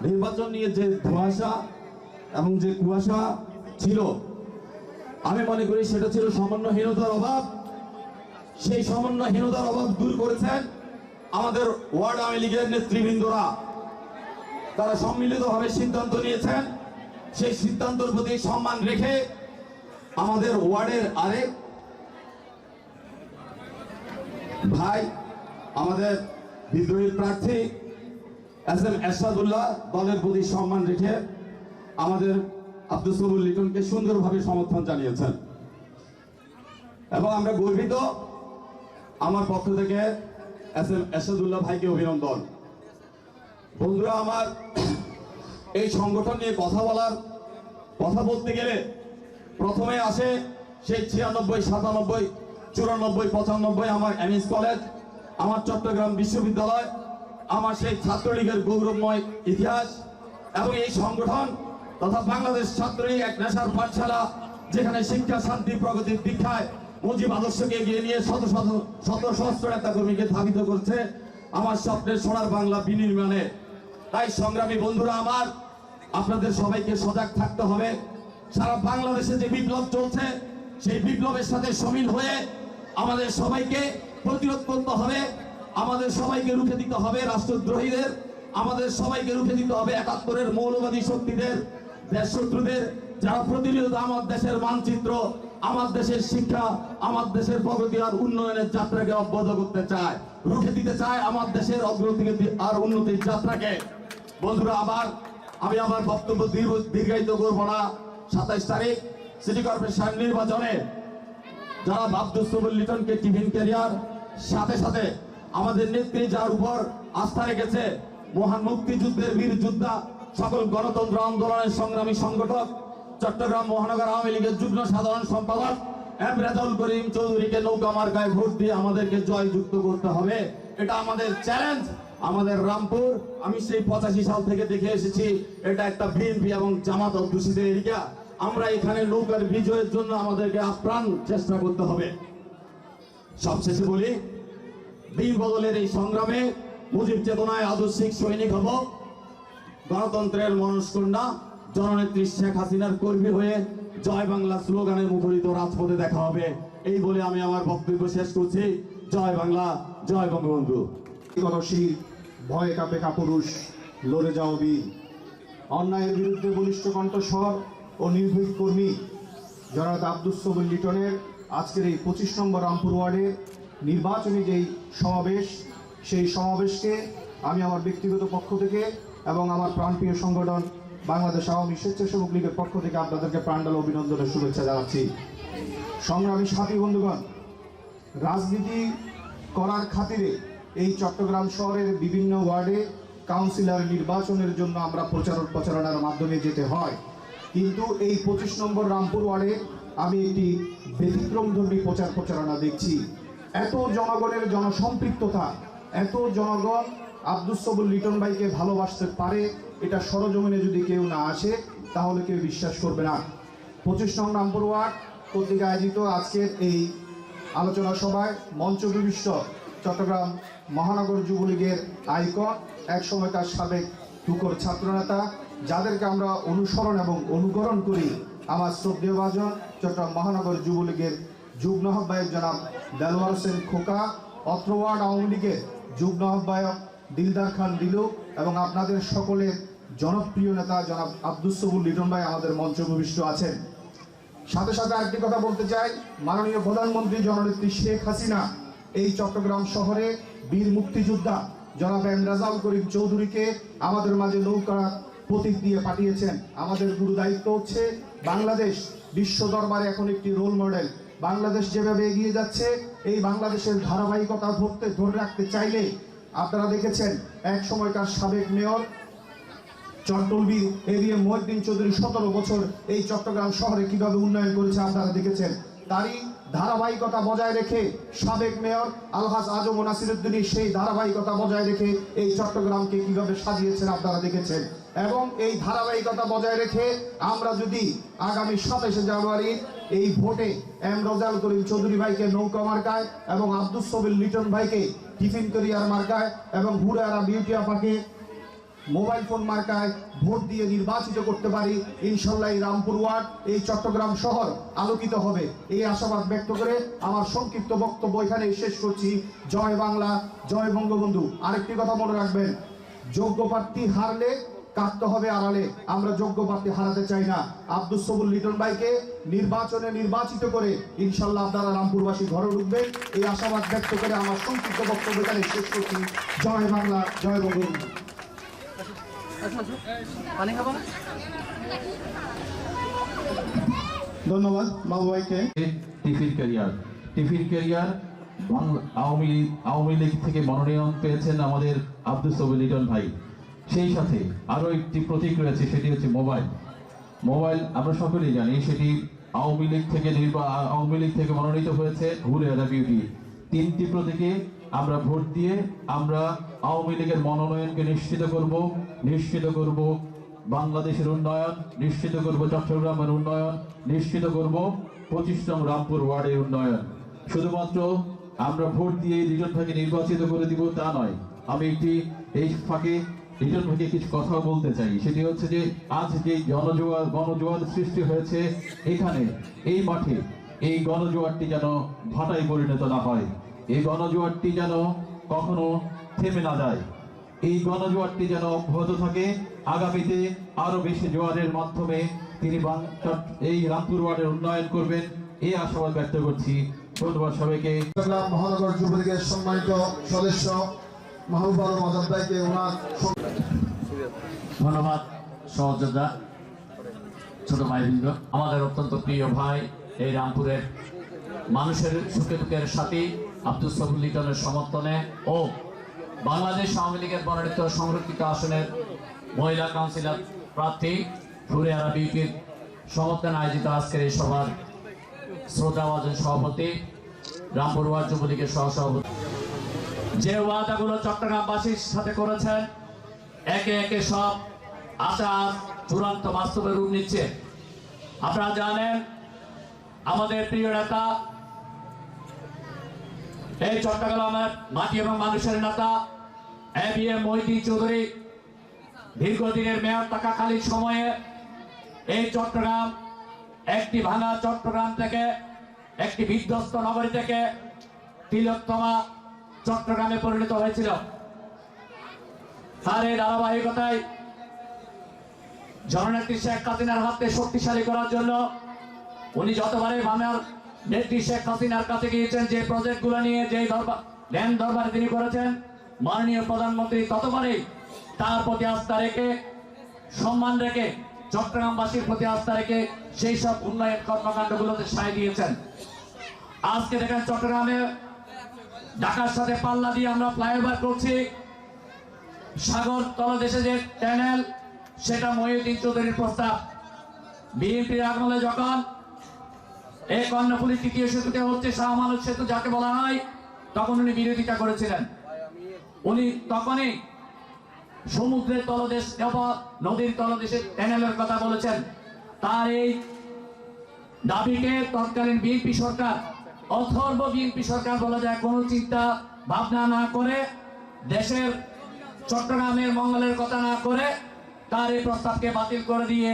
নির্বাচন নিয়ে যে ধোঁয়াশা এবং যে কুয়াশা ছিল, আমি মনে করি সেটা ছিল সমন্বয়হীনতার অভাব। সেই সমন্বয়হীনতার অভাব দূর করেছেন আমাদের ওয়ার্ড আওয়ামী লীগের নেতৃবৃন্দরা। তারা সম্মিলিতভাবে সিদ্ধান্ত নিয়েছেন। সেই সিদ্ধান্তের প্রতি সম্মান রেখে আমাদের ওয়ার্ডের আরেক ভাই, আমাদের বিদ্রোহী প্রার্থী এস.এম. এরশাদুল্লাহ দলের প্রতি সম্মান রেখে আমাদের আব্দুল সবুর লিটনকে সুন্দরভাবে সমর্থন জানিয়েছেন, এবং আমরা গর্বিত। আমার পক্ষ থেকে এস.এম. এরশাদুল্লাহ ভাইকে অভিনন্দন। বন্ধুরা আমার, এই সংগঠন নিয়ে কথা বলতে গেলে প্রথমে আসে সেই 96, 97, 94, 95 আমার এমএস কলেজ, আমার চট্টগ্রাম বিশ্ববিদ্যালয়, আমার সেই ছাত্রলীগের গৌরবময় ইতিহাস, এবং এই সংগঠন তথা বাংলাদেশ ছাত্রলীগ এক নেশার পাঠশালা, যেখানে শিক্ষা, শান্তি, প্রগতির দীক্ষায় মুজিব আদর্শকে এগিয়ে নিয়ে শত সহস্র নেতাকর্মীকে ধাবিত করছে আমার স্বপ্নের সোনার বাংলা বিনির্মাণে। তাই সংগ্রামী বন্ধুরা আমার, আপনাদের সবাইকে সজাগ থাকতে হবে। সারা বাংলাদেশে যে বিপ্লব চলছে, সেই বিপ্লবের সাথে সামিল হয়ে আমাদের সবাইকে প্রতিরোধ করতে হবে। আমাদের সবাইকে রুখে দিতে হবে রাষ্ট্রদ্রোহীদের, আমাদের সবাইকে রুখে দিতে হবে 71-এর মৌলবাদী শক্তিদের, দেশ শত্রুদের, যারা প্রতিনিয়ত আমার দেশের মানচিত্র, আমার দেশের শিক্ষা, আমার দেশের প্রগতি আর উন্নয়নের যাত্রাকে অব্যাহত করতে চায়, রুখে দিতে চায় আমার দেশের অগ্রগতি আর উন্নতির যাত্রাকে। বন্ধুরা আমি আমার বক্তব্য দীর্ঘায়িত করব না। 27 তারিখ সিটি কর্পোরেশন নির্বাচনে যারা আব্দুল সবুর লিটনকে টিফিন ক্যারিয়ার, সাথে সাথে আমাদের নেত্রী যার উপর আস্থা রেখেছে, মহান মুক্তিযুদ্ধের বীর যোদ্ধা, সকল গণতন্ত্র আন্দোলনের সংগ্রামী সংগঠক, চট্টগ্রাম মহানগর আওয়ামী লীগের যুগ্ম সাধারণ সম্পাদক এম রেজাউল করিম চৌধুরীকে নৌকা মার্কায় ভোট দিয়ে আমাদেরকে জয়যুক্ত করতে হবে। এটা আমাদের চ্যালেঞ্জ। আমাদের রামপুর, আমি সেই 85 সাল থেকে দেখে এসেছি, এটা একটা বিএনপি এবং জামাত অধ্যুষিত এরিয়া। আমরা এখানে নৌকার বিজয়ের জন্য আমাদেরকে আপ্রাণ চেষ্টা করতে হবে। সবশেষে বলি, দিন বদলের এই সংগ্রামে মুজিব চেতনায় আদর্শিক সৈনিক হব, গণতন্ত্রের মনস্কন্যা জননেত্রী শেখ হাসিনার কর্মী হয়ে জয় বাংলা স্লোগানে মুখরিত রাজপথে দেখা হবে। এই বলে আমি আমার বক্তব্য শেষ করছি। জয় বাংলা, জয় বঙ্গবন্ধু। গণশীল, ভয়ে কাপে কাপুরুষ, লড়ে যাও বীর। অন্যায়ের বিরুদ্ধে বলিষ্ঠ কণ্ঠস্বর ও নির্ভীক কর্মী জনাব আব্দুল সবুর লিটনের আজকের এই 25 নম্বর রামপুর ওয়ার্ডে নির্বাচনী যেই সমাবেশ, সেই সমাবেশকে আমি আমার ব্যক্তিগত পক্ষ থেকে এবং আমার প্রাণপ্রিয় সংগঠন বাংলাদেশ আওয়ামী স্বেচ্ছাসেবক লীগের পক্ষ থেকে আপনাদেরকে প্রাণঢাল অভিনন্দনের শুভেচ্ছা জানাচ্ছি। সংগ্রামী সাথী বন্ধুগণ, রাজনীতি করার খাতিরে এই চট্টগ্রাম শহরের বিভিন্ন ওয়ার্ডে কাউন্সিলর নির্বাচনের জন্য আমরা প্রচারণার মাধ্যমে যেতে হয়, কিন্তু এই 25 নম্বর রামপুর ওয়ার্ডে আমি একটি ব্যতিক্রমধর্মী প্রচারণা দেখছি। এত জনগণের জনসম্পৃক্ততা, এত জনগণ আব্দুস সবুর লিটন ভাইকে ভালোবাসতে পারে, এটা সরজমিনে যদি কেউ না আসে তাহলে কেউ বিশ্বাস করবে না। 25 নং রামপুর ওয়ার্ড কর্তৃক আয়োজিত আজকের এই আলোচনা সভায় মঞ্চ বিশিষ্ট চট্টগ্রাম মহানগর যুবলীগের আইকন, এক সময়কার সাবেক তুখোর ছাত্রনেতা, যাদেরকে আমরা অনুসরণ এবং অনুকরণ করি, আমার শ্রদ্ধেয় ভাজন চট্টগ্রাম মহানগর যুবলীগের যুগ্ম আহ্বায়ক জনাব দেলোয়ার হোসেন খোকা, অত্র ওয়ার্ড আওয়ামী লীগের যুগ্ম আহ্বায়ক দিলদার খান দিলু এবং আপনাদের সকলের জনপ্রিয় নেতা জনাব আব্দুস সবুর লিটন ভাই আমাদের মঞ্চ উপবিষ্ট আছেন। সাথে সাথে আরেকটি কথা বলতে চাই, মাননীয় প্রধানমন্ত্রী জননেত্রী শেখ হাসিনা এই চট্টগ্রাম শহরে বীর মুক্তিযোদ্ধা জনাব এম রাজাউল করিম চৌধুরীকে আমাদের মাঝে নৌকা প্রতীক দিয়ে পাঠিয়েছেন। আমাদের গুরু দায়িত্ব হচ্ছে বাংলাদেশ বিশ্ব দরবারে এখন একটি রোল মডেল। বাংলাদেশ যেভাবে এগিয়ে যাচ্ছে, এই বাংলাদেশের ধারাবাহিকতা ধরে রাখতে চাইলে আপনারা দেখেছেন এক সময়কার সাবেক মেয়র চট্টলবি এরিয়া মহিউদ্দিন চৌধুরী 17 বছর এই চট্টগ্রাম শহরে কিভাবে উন্নয়ন করেছে আপনারা দেখেছেন। তারই ধারাবাহিকতা বজায় রেখে সাবেক মেয়র আলহাজ আজম নাসিরউদ্দিন সেই ধারাবাহিকতা বজায় রেখে এই চট্টগ্রামকে কিভাবে সাজিয়েছেন আপনারা দেখেছেন। এবং এই ধারাবাহিকতা বজায় রেখে আমরা যদি আগামী 27 জানুয়ারি এই ভোটে এম রাজাউল করিম চৌধুরী ভাইকে নৌকা মার্কায় এবং আব্দুস সবির লিটন ভাইকে টিফিন ক্যারিয়ার মার্কায় এবং হুরারা বিউটি আপাকে মোবাইল ফোন মার্কায় ভোট দিয়ে নির্বাচিত করতে পারি, ইনশাল্লাহ এই রামপুর ওয়ার্ড, এই চট্টগ্রাম শহর আলোকিত হবে, এই আশাবাদ ব্যক্ত করে আমার সংক্ষিপ্ত বক্তব্য এখানে শেষ করছি। জয় বাংলা, জয় বঙ্গবন্ধু। আরেকটি কথা মনে রাখবেন, যোগ্য প্রার্থী হারলে কাটতে হবে আড়ালে। আমরা যোগ্য প্রার্থী হারাতে চাই না। আব্দুস সবুর লিটন ভাইকে নির্বাচনে নির্বাচিত করে ইনশাল্লাহ আপনারা রামপুরবাসী ঘরে ঢুকবেন, এই আশাবাদ ব্যক্ত করে আমার সংক্ষিপ্ত বক্তব্য এখানে শেষ করছি। জয় বাংলা, জয় বঙ্গবন্ধু। ধন্যবাদ বাবু ভাইকে। টিফিন ক্যারিয়ার আওয়ামী লীগ থেকে মনোনয়ন পেয়েছেন আমাদের আব্দুস সবুর লিটন ভাই। সেই সাথে আরো একটি প্রতীক রয়েছে, সেটি হচ্ছে মোবাইল। আমরা সকলেই জানি সেটি আওয়ামী লীগ থেকে মনোনীত হয়েছে হুরেরা বিউটি। 3টি প্রতীকে আমরা ভোট দিয়ে আমরা আওয়ামী লীগের মনোনয়নকে নিশ্চিত করব বাংলাদেশের উন্নয়ন, নিশ্চিত করব চট্টগ্রামের উন্নয়ন, নিশ্চিত করব 25 নং রামপুর ওয়ার্ডের উন্নয়ন। শুধুমাত্র আমরা ভোট দিয়ে লিটন ভাইকে নির্বাচিত করে দিব তা নয়, আমি এই ফাঁকে লিটন ভাইকে কিছু কথা বলতে চাই। সেটি হচ্ছে যে আজ যে গণজোয়ার সৃষ্টি হয়েছে এখানে এই মাঠে, এই গণজোয়ারটি যেন ভাটায় পরিণত না হয়, এই গণজোয়ারটি যেন কখনো থেমে না যায়, এই গণজোয়ারটি যেন অব্যাহত থাকে। আগামীতে আরো বেশি জোয়ারের মাধ্যমে তিনি এই রামপুর ওয়ার্ডের উন্নয়ন করবেন, এই আশাবাদ ব্যক্ত করছি। ধন্যবাদ সবাইকে। চট্টগ্রাম মহানগর যুবলীগের সম্মানিত সদস্য মাহবুব আলম আজাদ ভাইকে ওনার ধন্যবাদ। সহযোদ্ধা ছোট ভাইবৃন্দ, আমাদের অত্যন্ত প্রিয় ভাই, এই রামপুরের মানুষের সুখে দুঃখের সাথী আব্দুস সবুর লিটনের সমর্থনে ও বাংলাদেশ আওয়ামী লীগের মনোনীত সংরক্ষিত আসনের মহিলা কাউন্সিলর প্রার্থী হুরেরা বিউটির সমর্থনে আয়োজিত আজকের এই সভার শ্রদ্ধাভাজন সভাপতি, রামপুর ওয়ার্ড যুবলীগের সহসভাপতি, যে ওয়াদাগুলো চট্টগ্রামবাসীর সাথে করেছেন একে একে সব আশা চূড়ান্ত বাস্তবে রূপ নিচ্ছে। আপনারা জানেন আমাদের প্রিয় নেতা, এই চট্টগ্রামের মাটি এবং মানুষের নেতা এবিএম মহিউদ্দিন চৌধুরী দীর্ঘদিনের মেয়র থাকাকালীন সময়ে এই চট্টগ্রাম, একটি ভাঙা চট্টগ্রাম থেকে, একটি বিধ্বস্ত নগরী থেকে তিলোত্তমা চট্টগ্রামে পরিণত হয়েছিল। তার এই ধারাবাহিকতায় জননেত্রী শেখ হাসিনার হাতে শক্তিশালী করার জন্য উনি যতবারই নেত্রী শেখ হাসিনার কাছে গিয়েছেন, যে প্রজেক্টগুলো নিয়ে যে ধ্যান দরবারে তিনি করেছেন, মাননীয় প্রধানমন্ত্রী ততবারই তার প্রতি আস্থা রেখে, সম্মান রেখে, চট্টগ্রামবাসীর প্রতি আস্থা রেখে সেই সব উন্নয়ন কর্মকাণ্ডগুলোতে সায় দিয়েছেন। আজকে দেখেন চট্টগ্রামে ঢাকার সাথে পাল্লা দিয়ে আমরা ফ্লাইওভার করছি, সাগর তলদেশে যে ট্যানেল, সেটা মহিউদ্দিন চৌধুরীর প্রস্তাব। বিএনপির আমলে যখন এই কর্ণফুলী তৃতীয় সেতুতে হচ্ছে, শাহমানত সেতু যাকে বলা হয়, তখন উনি বিরোধিতা করেছিলেন। উনি তখনই সমুদ্রের তলদেশ অথবা নদীর তলদেশে ট্যানেলের কথা বলেছেন। তার এই দাবিকে তৎকালীন বিএনপি সরকার, অথর্ব বিএনপি সরকার বলা যায়, কোনো চিন্তা ভাবনা না করে, দেশের চট্টগ্রামের মঙ্গলের কথা না করে তার এই প্রস্তাবকে বাতিল করে দিয়ে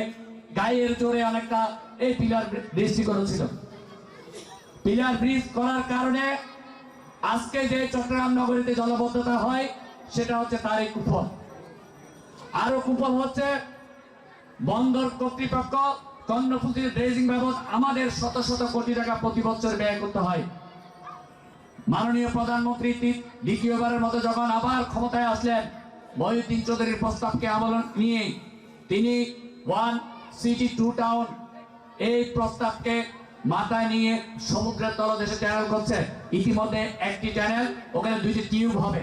গায়ের জোরে অনেকটা এই পিলার ব্রিজটি করেছিল। পিলার ব্রিজ করার কারণে আজকে যে চট্টগ্রাম নগরীতে জলবদ্ধতা হয়, সেটা হচ্ছে তার এই কুফল। আরো কুফল হচ্ছে বন্দর কর্তৃপক্ষ কর্ণফুলীর ড্রেজিং বাবদ আমাদের শত শত কোটি টাকা প্রতি বছর ব্যয় করতে হয়। মাননীয় প্রধানমন্ত্রী দ্বিতীয়বারের মতো যখন আবার ক্ষমতায় আসলেন, মহিউদ্দিন চৌধুরীর প্রস্তাবকে আমলে নিয়ে তিনি 1 সিটি 2 টাউন এই প্রস্তাবকে মাথায় নিয়ে সমুদ্রের তলদেশে ট্যানেল করছে। ইতিমধ্যে একটি ট্যানেল, ওখানে 2টি টিউব হবে,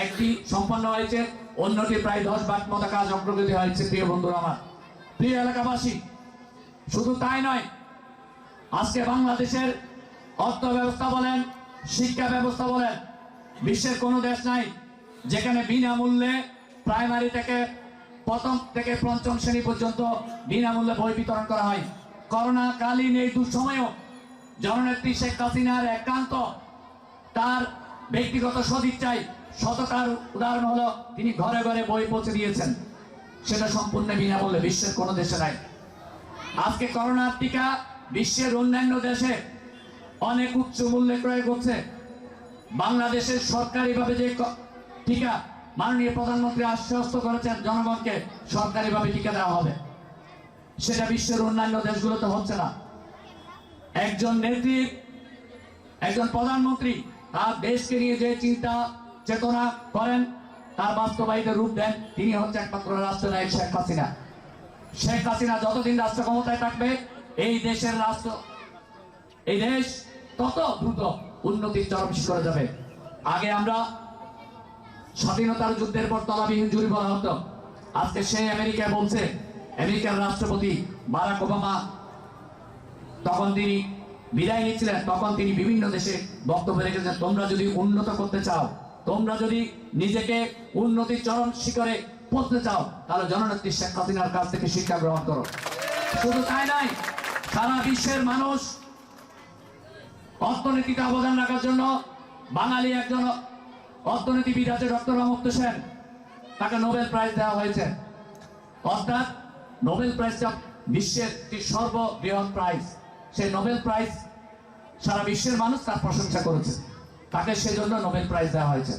একটি সম্পন্ন হয়েছে, অন্যটি প্রায় 10 ভাগ মতো কাজ অগ্রগতি হয়েছে। প্রিয় বন্ধুরা আমার, প্রিয় এলাকাবাসী, শুধু তাই নয়, আজকে বাংলাদেশের অর্থ ব্যবস্থা বলেন, শিক্ষা ব্যবস্থা বলেন, বিশ্বের কোনো দেশ নাই যেখানে বিনামূল্যে প্রাইমারি থেকে প্রথম থেকে পঞ্চম শ্রেণী পর্যন্ত বিনামূল্যে বই বিতরণ করা হয়। করোনা কালীন এই দুঃসময়েও জননেত্রী শেখ হাসিনার একান্ত তার ব্যক্তিগত সদিচ্ছায় সততার উদাহরণ হলো তিনি ঘরে ঘরে বই পৌঁছে দিয়েছেন। সেটা সম্পূর্ণ বিনামূল্যে, বিশ্বের কোনো দেশে নাই। আজকে করোনার টিকা বিশ্বের অন্যান্য দেশে অনেক উচ্চ মূল্যে ক্রয় করছে। বাংলাদেশের সরকারিভাবে যে টিকা মাননীয় প্রধানমন্ত্রী আশ্বস্ত করেছেন জনগণকে সরকারিভাবে টিকা দেওয়া হবে, সেটা বিশ্বের অন্যান্য দেশগুলোতে হচ্ছে না। একজন নেত্রী, একজন প্রধানমন্ত্রী তার দেশকে নিয়ে যে চিন্তা চেতনা করেন, তার বাস্তবায়িত রূপ দেন, তিনি হচ্ছে একমাত্র রাষ্ট্রনায়ক শেখ হাসিনা। শেখ হাসিনা যতদিন রাষ্ট্র ক্ষমতায় থাকবে, এই দেশের রাষ্ট্র, এই দেশ তত দ্রুত উন্নতির চরম শিখরে যাবে। আগে আমরা স্বাধীনতার যুদ্ধের পর তলাবিহীন জুড়ি বলা হতো, আজকে সেই আমেরিকা বলছে, আমেরিকার রাষ্ট্রপতি বারাক ওবামা তখন তিনি বিদায় নিচ্ছিলেন, তখন তিনি বিভিন্ন দেশে বক্তব্য রেখেছেন, তোমরা যদি উন্নত করতে চাও, তোমরা যদি নিজেকে উন্নতির চরম শিখরে পৌঁছতে চাও, তাহলে জননেত্রী শেখ হাসিনার কাছ থেকে শিক্ষা গ্রহণ করো। শুধু তাই নয়, সারা বিশ্বের মানুষ অর্থনীতিতে অবদান রাখার জন্য বাঙালি একজন অর্থনীতিবিদ আছে, ডক্টর অমর্ত্য সেন, তাকে নোবেল প্রাইজ দেওয়া হয়েছে। অর্থাৎ নোবেল প্রাইজটা বিশ্বের একটি সর্ববৃহৎ প্রাইজ। সেই নোবেল প্রাইজ সারা বিশ্বের মানুষ তার প্রশংসা করেছে, তাকে সেজন্য নোবেল প্রাইজ দেওয়া হয়েছে।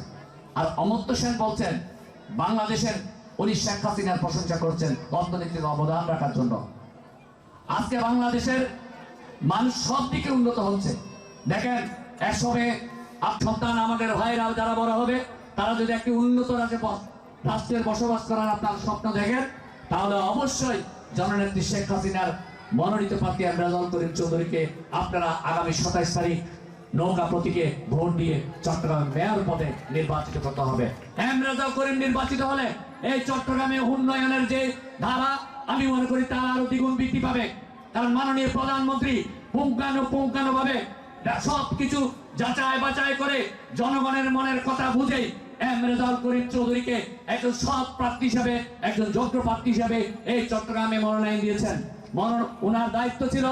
আর অমর্ত্য সেন বলছেন বাংলাদেশের, উনি শেখ হাসিনার প্রশংসা করছেন অর্থনীতিতে অবদান রাখার জন্য। আজকে বাংলাদেশের মানুষ সব দিকে উন্নত হচ্ছে। দেখেন, একসময় সন্তান আমাদের ভাইরাও যারা বড় হবে, তারা যদি একটি উন্নত রাষ্ট্রের বসবাস করার আপনার স্বপ্ন দেখেন, তাহলে অবশ্যই জননেত্রী শেখ হাসিনার মনোনীত প্রার্থী এমরাজুল করিম চৌধুরীকে আপনারা আগামী 27 তারিখ নৌকা প্রতীকে ভোট দিয়ে চট্টগ্রাম মেয়র পদে নির্বাচিত করতে হবে। এমরাজুল করিম নির্বাচিত হলে এই চট্টগ্রামে উন্নয়নের যে ধারা, আমি মনে করি তার আরো দ্বিগুণ বৃদ্ধি পাবে। কারণ মাননীয় প্রধানমন্ত্রী পুঙ্খানুপুঙ্খানুভাবে সবকিছু যাচাই বাছাই করে জনগণের মনের কথা বুঝে এমরাজুল করিম চৌধুরীকে একজন সৎ প্রার্থী হিসাবে, একজন যোগ্য প্রার্থী হিসাবে এই চট্টগ্রামে মনোনয়ন দিয়েছেন। ওনার দায়িত্ব ছিল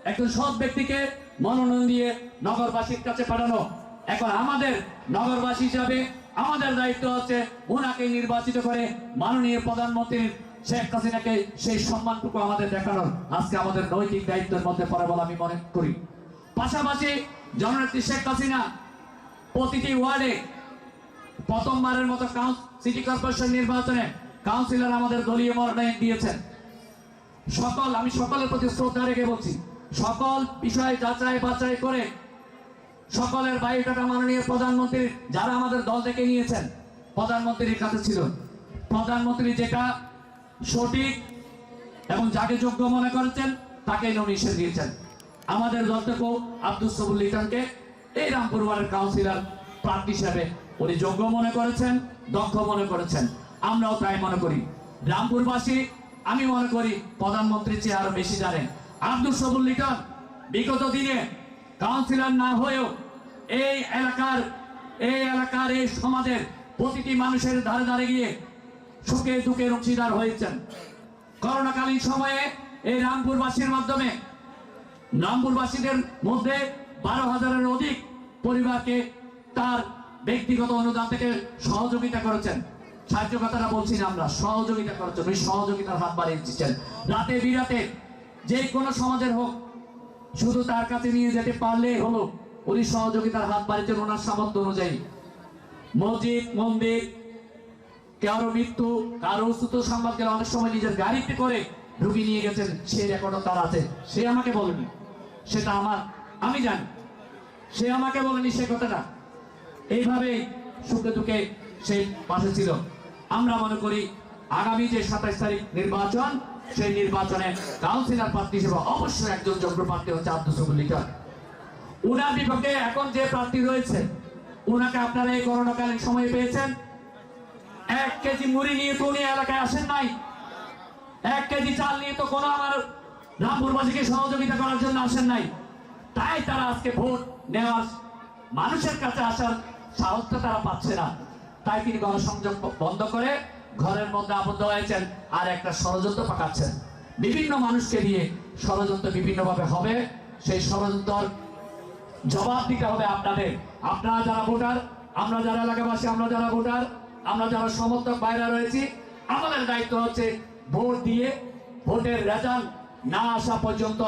একজন সৎ ব্যক্তিকে মনোনয়ন দিয়ে নগরবাসীর কাছে পাঠানো। এখন আমাদের নগরবাসী হিসাবে আমাদের দায়িত্ব হচ্ছে ওনাকে নির্বাচিত করে মাননীয় প্রধানমন্ত্রীর শেখ হাসিনাকে সেই সম্মানটুকু আমাদের দেখানোর আজকে আমাদের নৈতিক দায়িত্বের মধ্যে পড়ে বলে আমি মনে করি। পাশাপাশি জননেত্রী শেখ হাসিনা প্রতিটি ওয়ার্ডে প্রথমবারের মতো সিটি কর্পোরেশন নির্বাচনে কাউন্সিলর আমাদের দলীয় মনোনয়ন দিয়েছেন। আমি সকলের প্রতি শ্রদ্ধা রেখে বলছি, সকল বিষয় যাচাই বাছাই করে সকলের বায়োডাটা মাননীয় প্রধানমন্ত্রীর, যারা আমাদের দল থেকে নিয়েছেন প্রধানমন্ত্রীর কাছে ছিল, প্রধানমন্ত্রী যেটা সঠিক এবং যাকে যোগ্য মনে করেছেন তাকে নমিনেশন দিয়েছেন। আমাদের দল থেকেও আব্দুস সবুর লিটনকে এই রামপুর ওয়ার্ডের কাউন্সিলর প্রার্থী হিসেবে উনি যোগ্য মনে করেছেন, দক্ষ মনে করেছেন। আমরাও তাই মনে করি। রামপুরবাসী আমি মনে করি প্রধানমন্ত্রীর চেয়ে আরো বেশি জানেন। আব্দুস সবুর লিটন বিগত দিনে কাউন্সিলর না হয়েও এই এলাকার এই সমাজের প্রতিটি মানুষের ধারে ধারে গিয়ে সুখে দুঃখের অংশীদার হয়েছেন। করোনাকালীন সময়ে এই রামপুরবাসীর মাধ্যমে রামপুরবাসীদের মধ্যে 12,000-এর অধিক পরিবারকে তার ব্যক্তিগত অনুদান থেকে সহযোগিতা করেছেন। সাহায্য কথাটা বলছি না আমরা, সহযোগিতা করেছেন। ওই সহযোগিতার হাত বাড়িয়ে দিচ্ছেন। রাতে বিরাতে যে কোনো সমাজের হোক, শুধু তার কাছে নিয়ে যেতে পারলেই হলো। উনি সহযোগিতার হাত বাড়িয়েছেন ওনার সামর্থ্য অনুযায়ী। মসজিদ মন্দির, কারো মৃত্যু, কারো অসুস্থ সংবাদ গেলে অনেক সময় নিজের গাড়িতে করে ঢুকি নিয়ে গেছেন, সেই রেকর্ডও তার আছে। সে আমাকে বলেনি, সেটা আমি জানি। সে আমাকে বলেনি সে কথাটা। এইভাবেই সুখে দুঃখে সেই পাশে ছিল। আমরা মনে করি আগামী যে 27 তারিখ নির্বাচন, সেই নির্বাচনে কাউন্সিলর প্রার্থী হিসেবে অবশ্যই একজন যোগ্য প্রার্থী হচ্ছে আব্দুস সবুর লিটন। উনার বিপক্ষে এখন যে প্রার্থী রয়েছে, উনাকে আপনারা এই করোনাকালীন সময়ে পেয়েছেন। 1 কেজি মুড়ি নিয়ে তো উনি এলাকায় আসেন নাই, 1 কেজি চাল নিয়ে তো কোনো আমার রামপুরবাসীকে সহযোগিতা করার জন্য আসেন নাই। তাই তারা আজকে ভোট নেওয়ার মানুষের কাছে আসার সাহসটা তারা পাচ্ছে না। তাই তিনি গণসংযোগ বন্ধ করে ঘরের মধ্যে আবদ্ধ হয়েছেন আর একটা ষড়যন্ত্র পাকাচ্ছেন। বিভিন্ন মানুষকে দিয়ে ষড়যন্ত্র বিভিন্নভাবে হবে। সেই ষড়যন্ত্র জবাব দিতে হবে আপনাদের। আপনারা যারা ভোটার, আমরা যারা এলাকাবাসী, আমরা যারা ভোটার, আমরা যারা সমর্থক বাইরে রয়েছি, আমাদের দায়িত্ব হচ্ছে ভোট দিয়ে ভোটের রেজাল্ট না আসা পর্যন্ত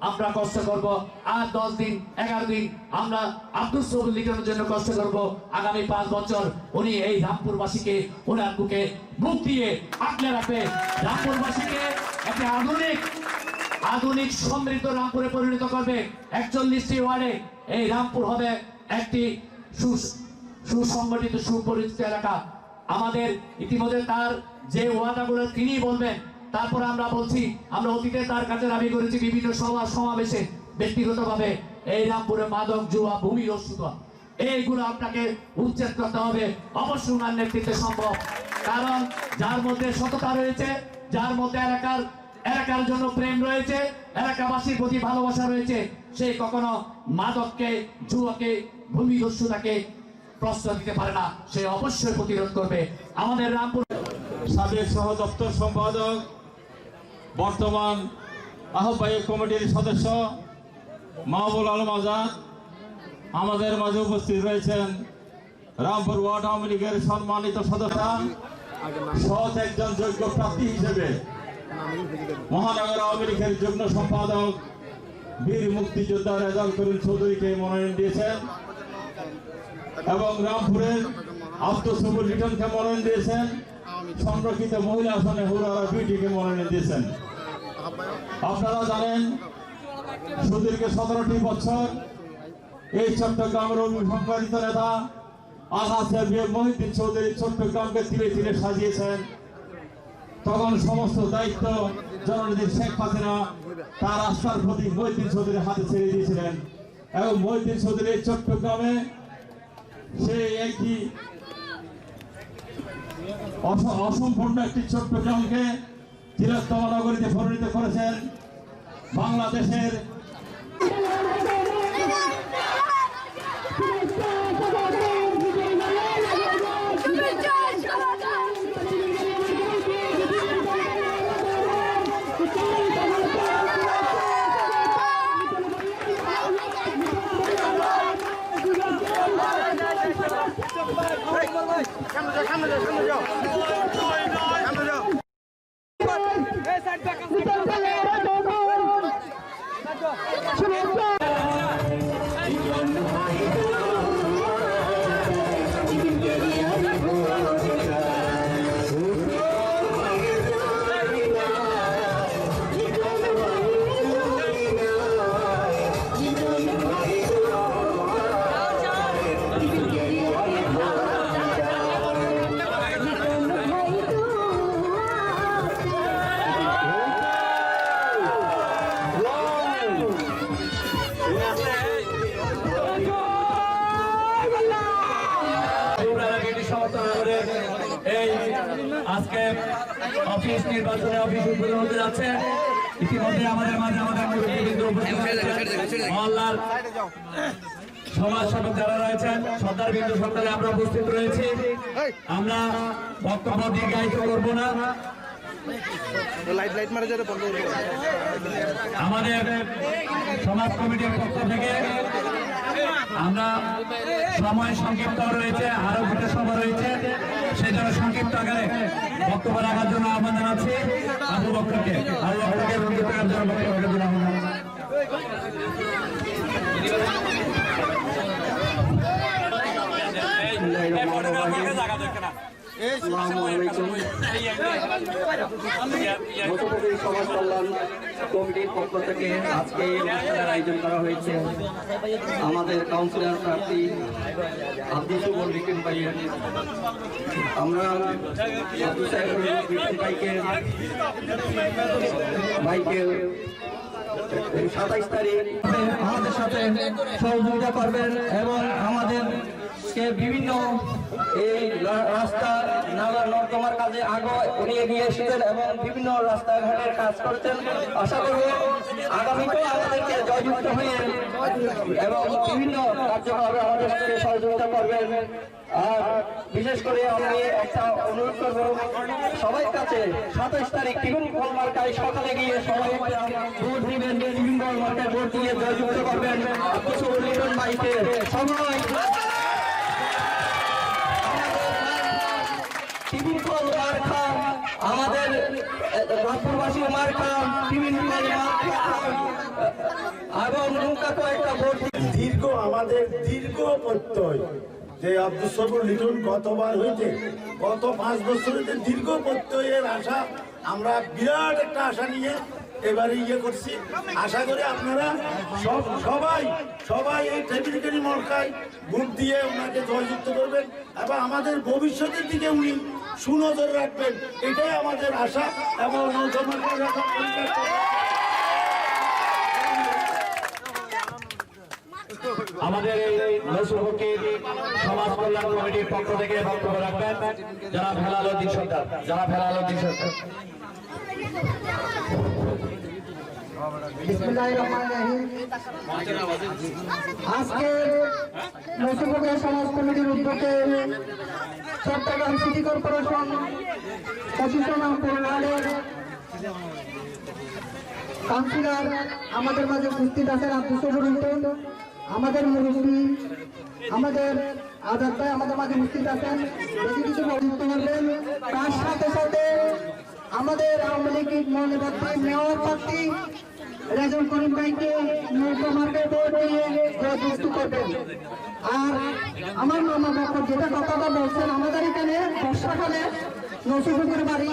আমরা কষ্ট করব। আর 10 দিন 11 দিন আমরা আব্দুস সবুর লিটনের জন্য কষ্ট করব। আগামী 5 বছর উনি এই রামপুরবাসীকে ওনার বুকে বুক দিয়ে আগলে রাখবে। রামপুরবাসীকে একটা আধুনিক সমৃদ্ধ রামপুরে পরিণত করবে। 41টি ওয়ার্ডে এই রামপুর হবে একটি সুসংগঠিত সুপরিচিত এলাকা। আমাদের ইতিমধ্যে তার যে ওয়াদাগুলো তিনি বলবেন, তারপরে আমরা বলছি, আমরা অতীতে তার কাছে দাবি করেছি বিভিন্ন সভা সমাবেশে, ব্যক্তিগতভাবে এই রামপুরে মাদক, জুয়া, ভূমি দস্যুতা এইগুলো আপনাকে উচ্ছেদ করতে হবে। অবশ্যই ওনার নেতৃত্বে সম্ভব। কারণ যার মধ্যে সততা রয়েছে, যার মধ্যে এলাকার জন্য প্রেম রয়েছে, এলাকাবাসীর প্রতি ভালোবাসা রয়েছে, সে কখনো মাদককে, জুয়াকে, ভূমি দস্যুতাকে প্রশ্রয় দিতে পারে না। সে অবশ্যই প্রতিরোধ করবে। আমাদের রামপুর সাবেক সহ দপ্তর সম্পাদক, বর্তমান আহ্বায়ক কমিটির সদস্য মাহবুল আলম আজাদ, আমাদের মাঝে উপস্থিত রয়েছেন রামপুর ওয়ার্ড আওয়ামী লীগের সম্মানিত সদস্য, সৎ একজন যোগ্য প্রার্থী হিসেবে মহানগর আওয়ামী লীগের যুগ্ম সম্পাদক বীর মুক্তিযোদ্ধা রেজাউল করিম চৌধুরীকে মনোনয়ন দিয়েছেন এবং রামপুরের আব্দুস সবুর লিটনকে মনোনয়ন দিয়েছেন। সংরক্ষিত মহিলা আসনে হুরারা বিউটিকে মনোনয়ন দিয়েছেন। আপনারা জানেন সুদীর্ঘ 17টি বছর এই চট্টগ্রামের সংগঠিত নেতা আলহাজ মহিউদ্দিন চৌধুরী চট্টগ্রামকে ধীরে ধীরে সাজিয়েছেন। তখন সমস্ত দায়িত্ব জননেত্রী শেখ হাসিনা তার আস্থার প্রতীক মহিউদ্দিন চৌধুরীর হাতে ছেড়ে দিয়েছিলেন এবং মহিউদ্দিন চৌধুরী চট্টগ্রামে সেই একটি অসম্পূর্ণ একটি চট্টগ্রামকে বৃহত্তম নগরীতে পরিণত করেছেন। বাংলাদেশের আজকে অফিস নির্বাচনে অফিস উদ্বোধন হতে যাচ্ছে। ইতিমধ্যে আমাদের মাঝে আমাদের মুরব্বীবৃন্দ উপস্থিত হয়েছেন, মহল্লার সমাজ সেবক যারা রয়েছেন, সর্দার বিন্দু সরকারে আমরা উপস্থিত রয়েছি। আমরা বক্তব্য দীর্ঘায়িত করব না। আমাদের সমাজ কমিটির পক্ষ থেকে আমরা সময় সংক্ষিপ্ত রয়েছে, আরো দুটো সময় রয়েছে, সেই জন্য সংক্ষিপ্ত আকারে বক্তব্য রাখার জন্য আহ্বান জানাচ্ছি আবু বকরকে। আবু বকরকে বক্তব্য রাখার জন্য আহ্বান সমাজ কল্যাণ কমিটির পক্ষ থেকে আজকে এই অনুষ্ঠানের আয়োজন করা হয়েছে। আমাদের কাউন্সিলর প্রার্থী আব্দুল সবুর লিটন ভাইয়ের, আমরা আব্দুল সাহেব ভাইকে 27 তারিখ আমাদের সাথে সহযোগিতা করবেন এবং আমাদেরকে বিভিন্ন এই রাস্তা নালা নর্দমার কাজে আগে উনি এগিয়ে এসেছেন এবং বিভিন্ন রাস্তাঘাটের কাজ করেছেন। আশা করব আগামীতেও আমাদেরকে জয়যুক্ত হয়ে এবং বিভিন্ন কার্যক্রমে আমাদের সাথে সহযোগিতা করবেন। আর বিশেষ করে আমি একটা অনুরোধ করবো সবাই কাছে 27 তারিখ টিফিন কল মার্কায় সকালে গিয়ে সবাই ভোট দিবেন, টিফিন কল মার্কায় ভোট দিয়ে জয়যুক্ত করবেন আব্দুল সবুর লিটন ভাইকে। সবাই টিফিন কল মার্কা আমাদের রাজপুরবাসীর মার্কা, টিফিন কল মার্কা এবং নৌকা কয়েকটা ভোট আমাদের দীর্ঘ প্রত্যয় যে আব্দুল সবুর লিটন গতবার হইতে গত 5 বছর হইতে দীর্ঘ প্রত্যয়ের আশা, আমরা বিরাট একটা আশা নিয়ে এবারে করছি। আশা করি আপনারা সবাই এই টেবিলকারী মর্কায় ভোট দিয়ে ওনাকে জয়যুক্ত করবেন এবং আমাদের ভবিষ্যতের দিকে উনি সুনজর রাখবেন, এটাই আমাদের আশা। এবং আমাদের এই নসরুদ্দিন সমাজ কল্যাণ কমিটির পক্ষ থেকে বক্তব্য রাখবেন যারা ভেলালুদ্দিন সরকার। আজকে নসরুদ্দিন সমাজ কমিটির উদ্যোগে চট্টগ্রাম সিটি কর্পোরেশন 25 নম্বর ওয়ার্ডের কাউন্সিলর আমাদের মাঝে উপস্থিত আছেন আব্দুল সবুর লিটন, আমাদের মুরব্বী আমাদের আজাদ ভাই আমাদের মাঝে উপস্থিত আছেন, বেশি কিছু বক্তব্য করবেন। তার সাথে সাথে আমাদের আওয়ামী লীগ মনোনীত মেয়র প্রার্থী রেজাউল করিম ভাইকে নৌকা মার্কায় ভোট দিয়ে জয়যুক্ত করবেন। আর আমার মামা বাবা যেটা কথাটা বলছেন, আমাদের এখানে বর্ষাকালে নসরুদ্দিনের বাড়ি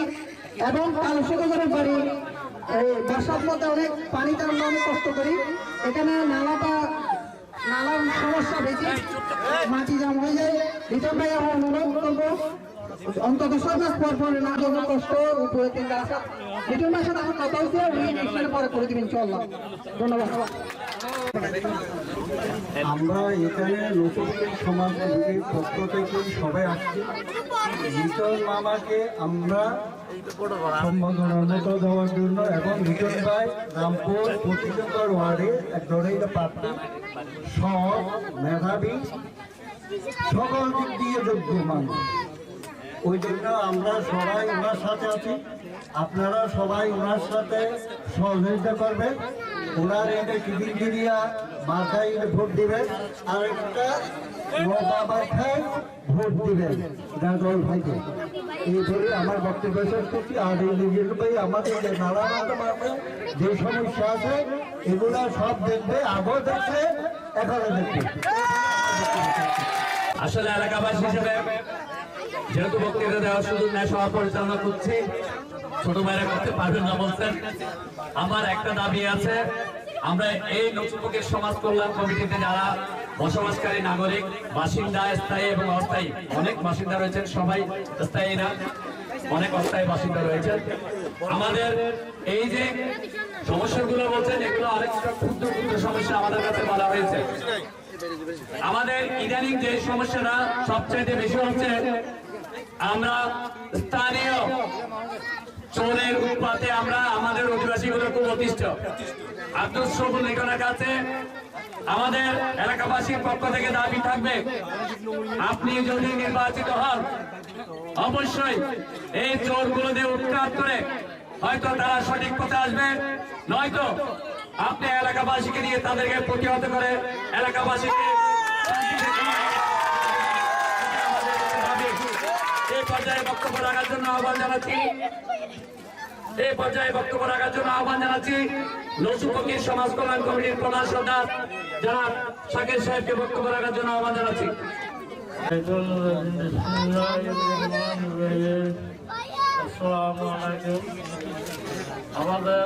এবং কালুসগরের বাড়ি বর্ষার মধ্যে অনেক পানিতে আমরা অনেক কষ্ট করি। এখানে নালার সমস্যা বেশি, মাটি জাম হয়ে যায়। লিটন ভাই আমার অনুরোধ করবো অন্তত 6 মাস পর না যত কষ্ট উপরে 3 আসা। লিটন ভাইয়ের সাথে আমার কথা হচ্ছে, উনি ইলেকশনের পরে করে দিবেন ইনশাআল্লাহ। ধন্যবাদ। আমরা এখানে নতুন সমাজ কমিটির পক্ষ থেকে সবাই আসছি। লিটন মামাকে আমরা সম্মাননা দেওয়ার জন্য এবং লিটন ভাই রামপুর 25 নম্বর ওয়ার্ডে এক জনৈক প্রার্থী, সৎ, মেধাবী, সকল দিক দিয়ে যোগ্য মানুষ। ওই জন্য আমরা সবাই ওনার সাথে আছি। আপনারা সবাই ওনার সাথে সহযোগিতা করবেন। ওনার এনে টিভিয়া মাথায় ভোট দিবেন আর একটা নৌকা মাথায় ভোট দিবেন গাজল ভাইকে। এই বলে আমার বক্তব্য শেষ করছি। আর এই নিজের ভাই আমাদের যে নানা যে সমস্যা আছে এগুলা সব দেখবে, আগেও দেখবে, এখনো দেখবে। আসলে এলাকাবাসী হিসেবে যেহেতু বক্তৃতা দেওয়ার সুযোগ নেয়, সভা পরিচালনা করছি, ছোট ভাইরা করতে পারবেন না বলছেন। আমার একটা দাবি আছে, আমরা এই নতুনপক্ষের সমাজ কল্যাণ কমিটিতে যারা বসবাসকারী নাগরিক, বাসিন্দা, স্থায়ী এবং অস্থায়ী, অনেক বাসিন্দা রয়েছেন, সবাই স্থায়ী না, অনেক অস্থায়ী বাসিন্দা রয়েছেন। আমাদের এই যে সমস্যাগুলো বলছেন, এগুলো আরেকটা ক্ষুদ্র ক্ষুদ্র সমস্যা আমাদের কাছে বলা হয়েছে। আমাদের ইদানিং যে সমস্যাটা সবচেয়ে বেশি হচ্ছে, আমরা স্থানীয় আদিবাসীগুলো খুব অতিষ্ঠ। আব্দুল সবুল লিটনের কাছে আমাদের এলাকাবাসীর পক্ষ থেকে দাবি থাকবে, আপনি যদি নির্বাচিত হন অবশ্যই এই চোরগুলো দিয়ে উৎখাত করে হয়তো তারা সঠিক পথে আসবে, নয়তো আপনি এলাকাবাসীকে নিয়ে তাদেরকে প্রতিহত করে এলাকাবাসীকে এই পর্যায়ে বক্তব্য রাখার জন্য আহ্বান জানাচ্ছি নসু ফকির সমাজ কল্যাণ কমিটির প্রধান সদস্য জনাব শাকির সাহেবকে বক্তব্য রাখার জন্য আহ্বান জানাচ্ছি। আসসালামু আলাইকুম। আমাদের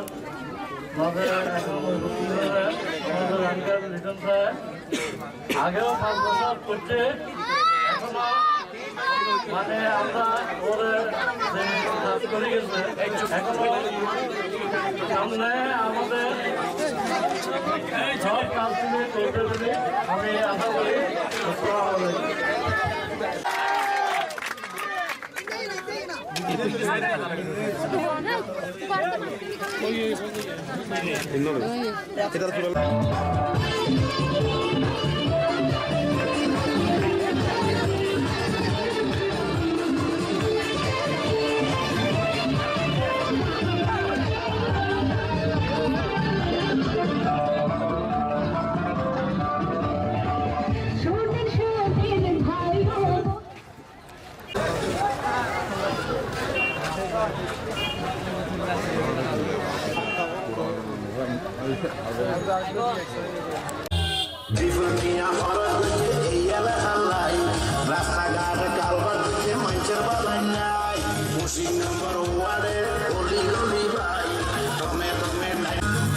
আঙ্কেল লিটন সাহেব আগেও 5 বছর করছে, এখনো মানে আমরা ওদের করে গেছে, এখনো সামনে আমাদের সব কাজ করতে পারি আমি আশা করি। আসসালামু রাস্তাঘাট কালভার্ট হচ্ছে মানুষের বালাই নাই, মুসিদ নম্বর ওয়ার্ডে অলি গলি ভাই তমে তমে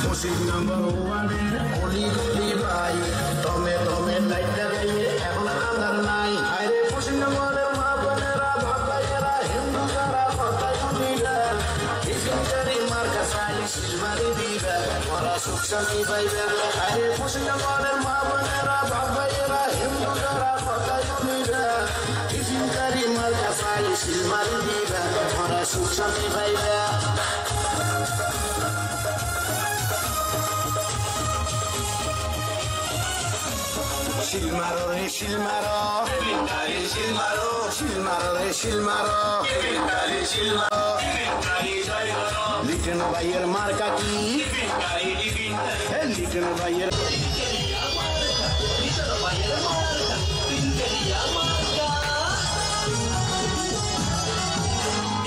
মুসিদ নম্বর ওয়ার্ডে অলি গলি ভাই তমে তমে লাইটটা দিয়ে এখন আধার নাই। আরে মুসিদ নম্বরের মা বোনেরা ভাইয়েরা হিন্দু যারা কথায় শুনিরা হিন্দুকারী মার কাছাই শিলমারি দিবা ওরা সুখ শান্তি পাইবে। আরে মুসিদ নম্বরের মা বোনেরা ভাইয়েরা হিন্দু যারা কথায় শুনিরা হিন্দুকারী মার কাছাই শিলমারি দিবা ওরা সুখ শান্তি পাইবে। শিলমারো রে শিলমারো শিলমারো শিলমারো রে শিলমারো লিটন ভাইয়ের মার্কা কি লিটন ভাইয়ের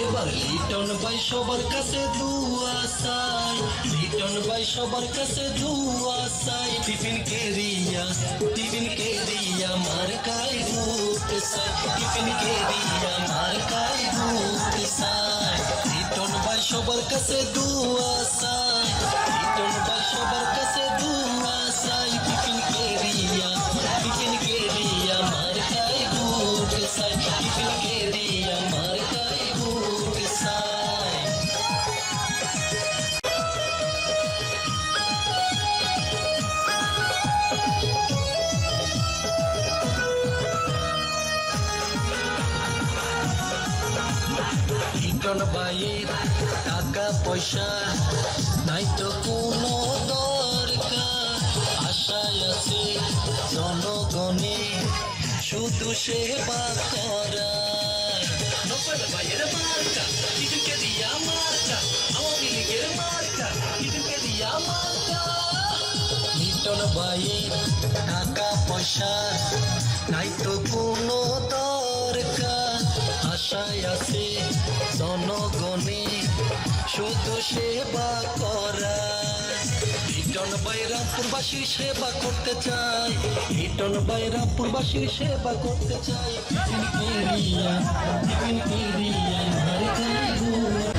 এবার লিটন ভাই সবার কাছে দুয়া চাই, লিটন ভাই সবার কাছে দুয়া চাই। টিফিন কেরিয়া মার কাই ভূত চাই, টিফিন কেরিয়া মার কাই ভূত চাই। লিটন ভাই সবার কাছে দুয়া চাই, লিটন ভাই সবার কাছে দুয়া চাই। টিফিন কেরিয়া মার কাই ভূত চাই, টিফিন কেরিয়া মার কাই ভূত চাই। লিটন ভাইয়ের টাকা পয়সা নাই তো কোনো দরকার, আশায় আছে জনগণে শুধু সেবা করার। নকল ভাইয়ের মার্কা লিটনকে দিয়া মার্কা, আওয়ামী লীগের মার্কা লিটনকে দিয়া মার্কা। লিটন ভাইয়ের টাকা পয়সা নাই তো কোনো দরকার, আশায় আছে জনগণে শুধু সেবা করা। লিটন ভাই রামপুরবাসীর সেবা করতে চাই, লিটন ভাই রামপুরবাসীর সেবা করতে চাই। টিফিন কেরিয়া মার কাই ভূত।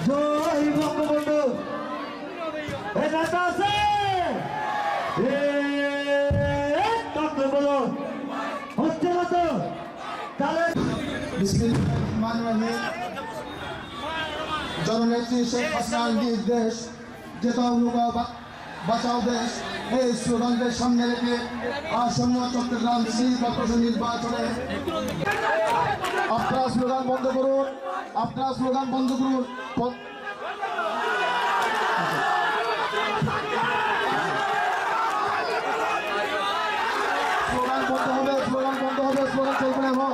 জয় বঙ্গবন্ধু এ নেতা আছে বলো হচ্ছে না তো তাহলে জননেত্রী শেখ হাসিনার নির্দেশ যেটাও বাঁচাও দেশ এই স্লোগানদের সামনে রেখে আসন্ন চট্টগ্রাম সিটি কর্পোরেশন নির্বাচনে আপনারা স্লোগান বন্ধ করুন, আপনারা স্লোগান বন্ধ করুন। স্লোগান বন্ধ হবে, স্লোগান বন্ধ হবে, স্লোগান চলবে না এখন।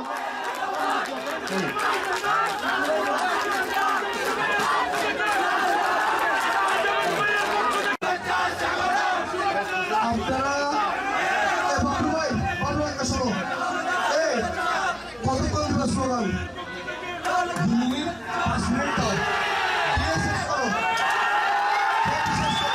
আপনারা বাবু ভাই একটা শোনো, এই কতক্ষণ ধরে স্লোগান 2 মিনিট 5 মিনিট দাও, দিয়ে শেষ করো, শেষ করো।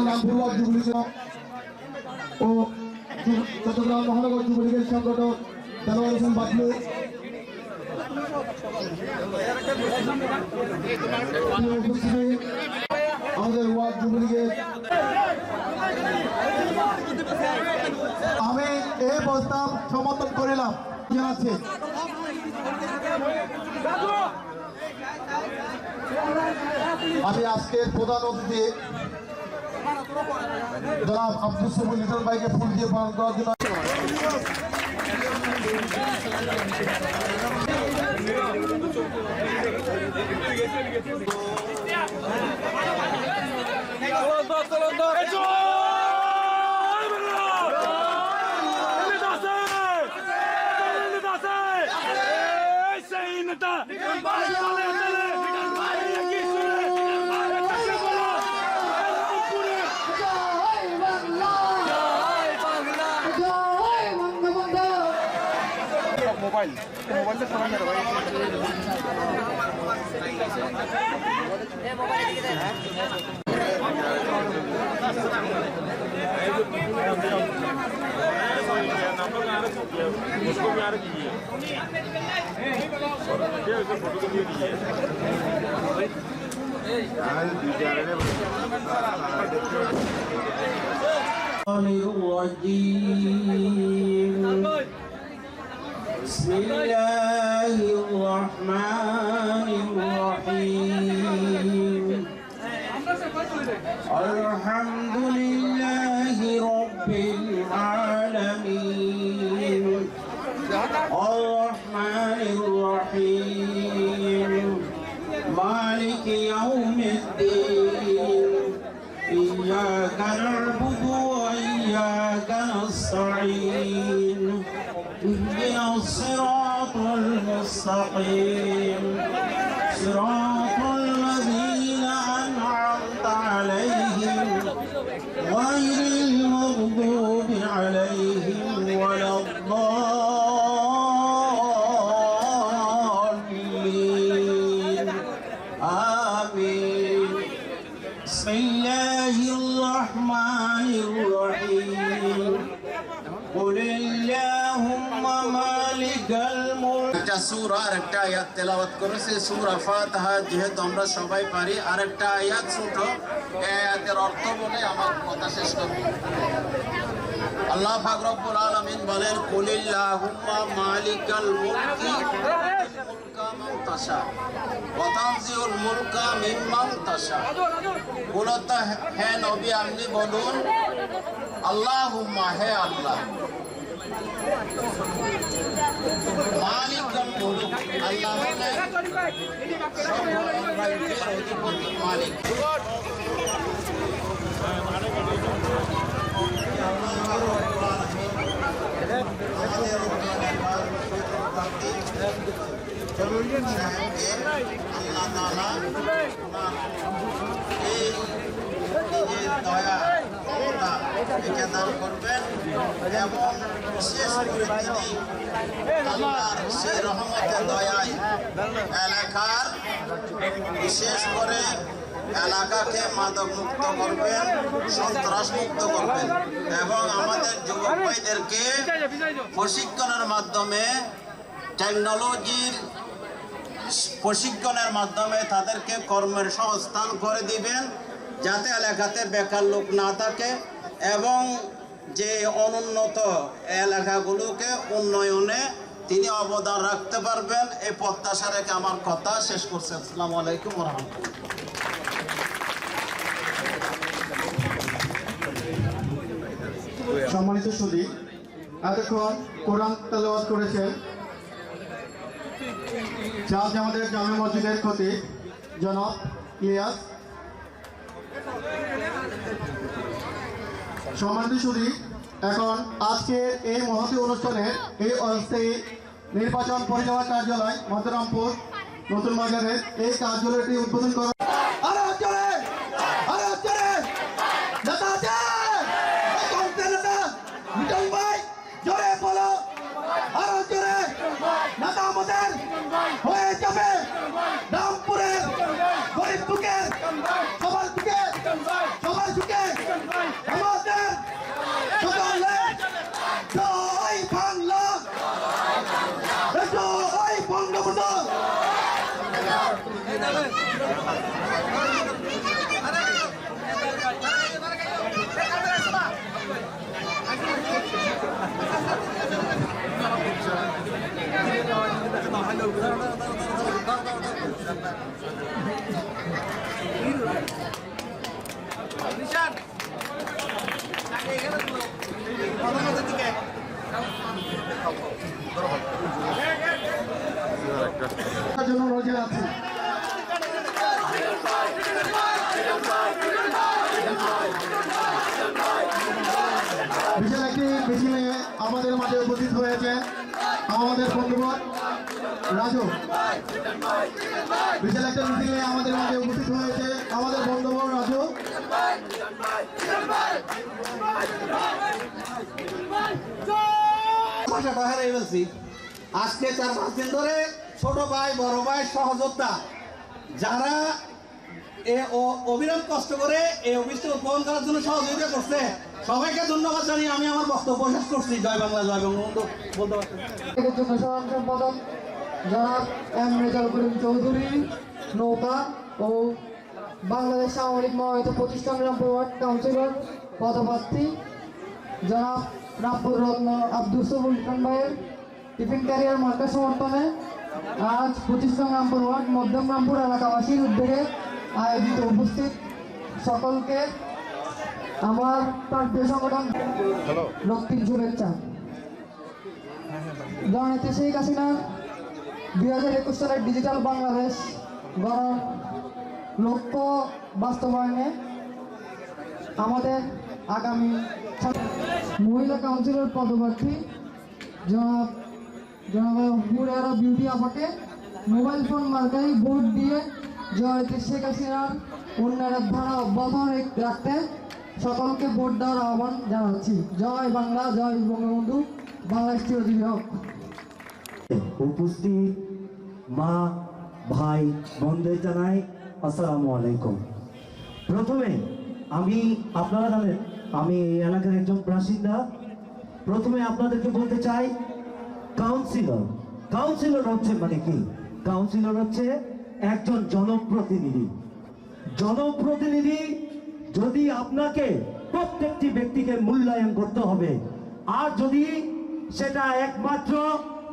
রামপুর যুবলীগ ও চট্টগ্রাম মহানগর যুবলীগের সংগঠক দেলোয়ার হোসেন বাবলু, আমাদের ওয়ার্ড যুবলীগের আমি এই প্রস্তাব সমর্থন করিলাম জানাচ্ছি। আমি আজকের প্রধান অতিথি জনাব আব্দুল সবুর লিটন ভাইকে ফুল দিয়ে পালন করার জন্য بسم الله الرحمن الرحيم الحمد لله رب العالمين الرحمن الرحيم مالك يوم الدين إياك نعبد وإياك نستعين اهدنا الصراط المستقيم صراط الذين أنعمت عليهم غير المغضوب عليهم ولا الضالين آمين بسم الله الرحمن الرحيم قل اللهم مالك الملك একটা সূরা আর একটা আয়াত তেলাওয়াত করেছে সূরা ফাতিহা যেহেতু আমরা সবাই পারি আর একটা আয়াত ছোট এই আয়াতের অর্থ বলে আমার কথা শেষ করব আল্লাহ পাক রব্বুল আলামিন বলেন কুলিল্লাহুম্মা মালিকাল মুলকি মুলকা মান তাশা ওয়া তানজিউল মুলকা মিম্মান তাশা বলতে হে নবী আপনি বলুন আল্লাহুম্মা হে আল্লাহ মালিকাল মুলক আল্লাহ হলেন সকল রাজ্যের অধিপতি মালিক দান করবেন এবং বিশেষ করে তিনি আল্লাহর সেই রহমতের দয়ায় এলাকার বিশেষ করে এলাকাকে মাদক মুক্ত করবেন, সন্ত্রাস মুক্ত করবেন এবং আমাদের যুবক ভাইদেরকে প্রশিক্ষণের মাধ্যমে, টেকনোলজির প্রশিক্ষণের মাধ্যমে তাদেরকে কর্মের সংস্থান করে দিবেন, যাতে এলাকাতে বেকার লোক না থাকে এবং যে অনুন্নত এলাকাগুলোকে উন্নয়নে তিনি অবদান রাখতে পারবেন। এই প্রত্যাশা রেখে আমার কথা শেষ করছি। আসসালামু আলাইকুম ওয়া রাহমাতুল্লাহ। সম্মানিত সুধী, এতক্ষণ কোরআন তেলাওয়াত করেছেন আমাদের জামে মসজিদের খতিব জনাব ইলিয়াস। সম্মানিত সুধী, এখন আজকের এই মহতী অনুষ্ঠানের এই অস্থায়ী নির্বাচন পরিচালনা কার্যালয় মধ্যরামপুর নতুন বাজারের এই কার্যালয়টি উদ্বোধন করা। হয়ে যাবে রামপুরের গরিব দুঃখের সবার দুঃখে সবার সুখে আমাদের সকলের জয় বাংলা, জয় বঙ্গবন্ধু। জন্য রোজা আছে। বিশাল একটি মিছিলে আমাদের মাঝে উপস্থিত হয়েছে আমাদের বন্ধুবর রাজু। বিশাল একটা মিছিলে আমাদের মাঝে উপস্থিত হয়েছে আমাদের বন্ধুবর রাজু। আজকে 4-5 দিন ধরে ছোট ভাই বড় ভাই সহযোদ্ধা যারা অবিরাম কষ্ট করে এই অফিসটা উদ্বোধন করার জন্য সহযোগিতা করছে, সবাইকে ধন্যবাদ জানিয়ে আমি আমার বক্তব্য শেষ করছি। জয় বাংলা, জয় বঙ্গবন্ধু বলতে পারছি। সাধারণ সম্পাদক জনাব এম রেজাল করিম চৌধুরী নৌকা ও বাংলাদেশ সামরিক মহায়িত প্রতিষ্ঠান রামপুর ওয়ার্ড কাউন্সিলর পদপ্রার্থী জনাব রামপুর রত্ন আব্দুল সবুল খান ভাইয়ের টিফিন ক্যারিয়ার মার্কা সমর্থনে আজ 25 নং রামপুর ওয়ার্ড মধ্যম রামপুর এলাকাবাসীর উদ্যোগে আয়োজিত উপস্থিত সকলকে আমার প্রান্তীয় সংগঠন রক্তিম শুভেচ্ছা। জননেত্রী শেখ হাসিনা 2021 সালের ডিজিটাল বাংলাদেশ গড়ার লক্ষ্য বাস্তবায়নে আমাদের আগামী মহিলা কাউন্সিলর পদপ্রার্থী জনাব হুরেরা বিউটি আপাকে মোবাইল ফোন মার্কায় ভোট দিয়ে জননেত্রী শেখ হাসিনার উন্নয়নের ধারা অব্যাহত রাখতে সকলকে ভোট দেওয়ার আহ্বান জানাচ্ছি। জয় বাংলা, জয় বঙ্গবন্ধু, বাংলাদেশ চিরজীবী হোক। উপস্থিত মা ভাই বোনদের জানাই আসসালামু আলাইকুম। প্রথমে আপনারা জানেন আমি এই এলাকার একজন বাসিন্দা। প্রথমে আপনাদেরকে বলতে চাই কাউন্সিলর হচ্ছে মানে কি? কাউন্সিলর হচ্ছে একজন জনপ্রতিনিধি। যদি আপনাকে প্রত্যেকটি ব্যক্তিকে মূল্যায়ন করতে হবে, আর যদি সেটা একমাত্র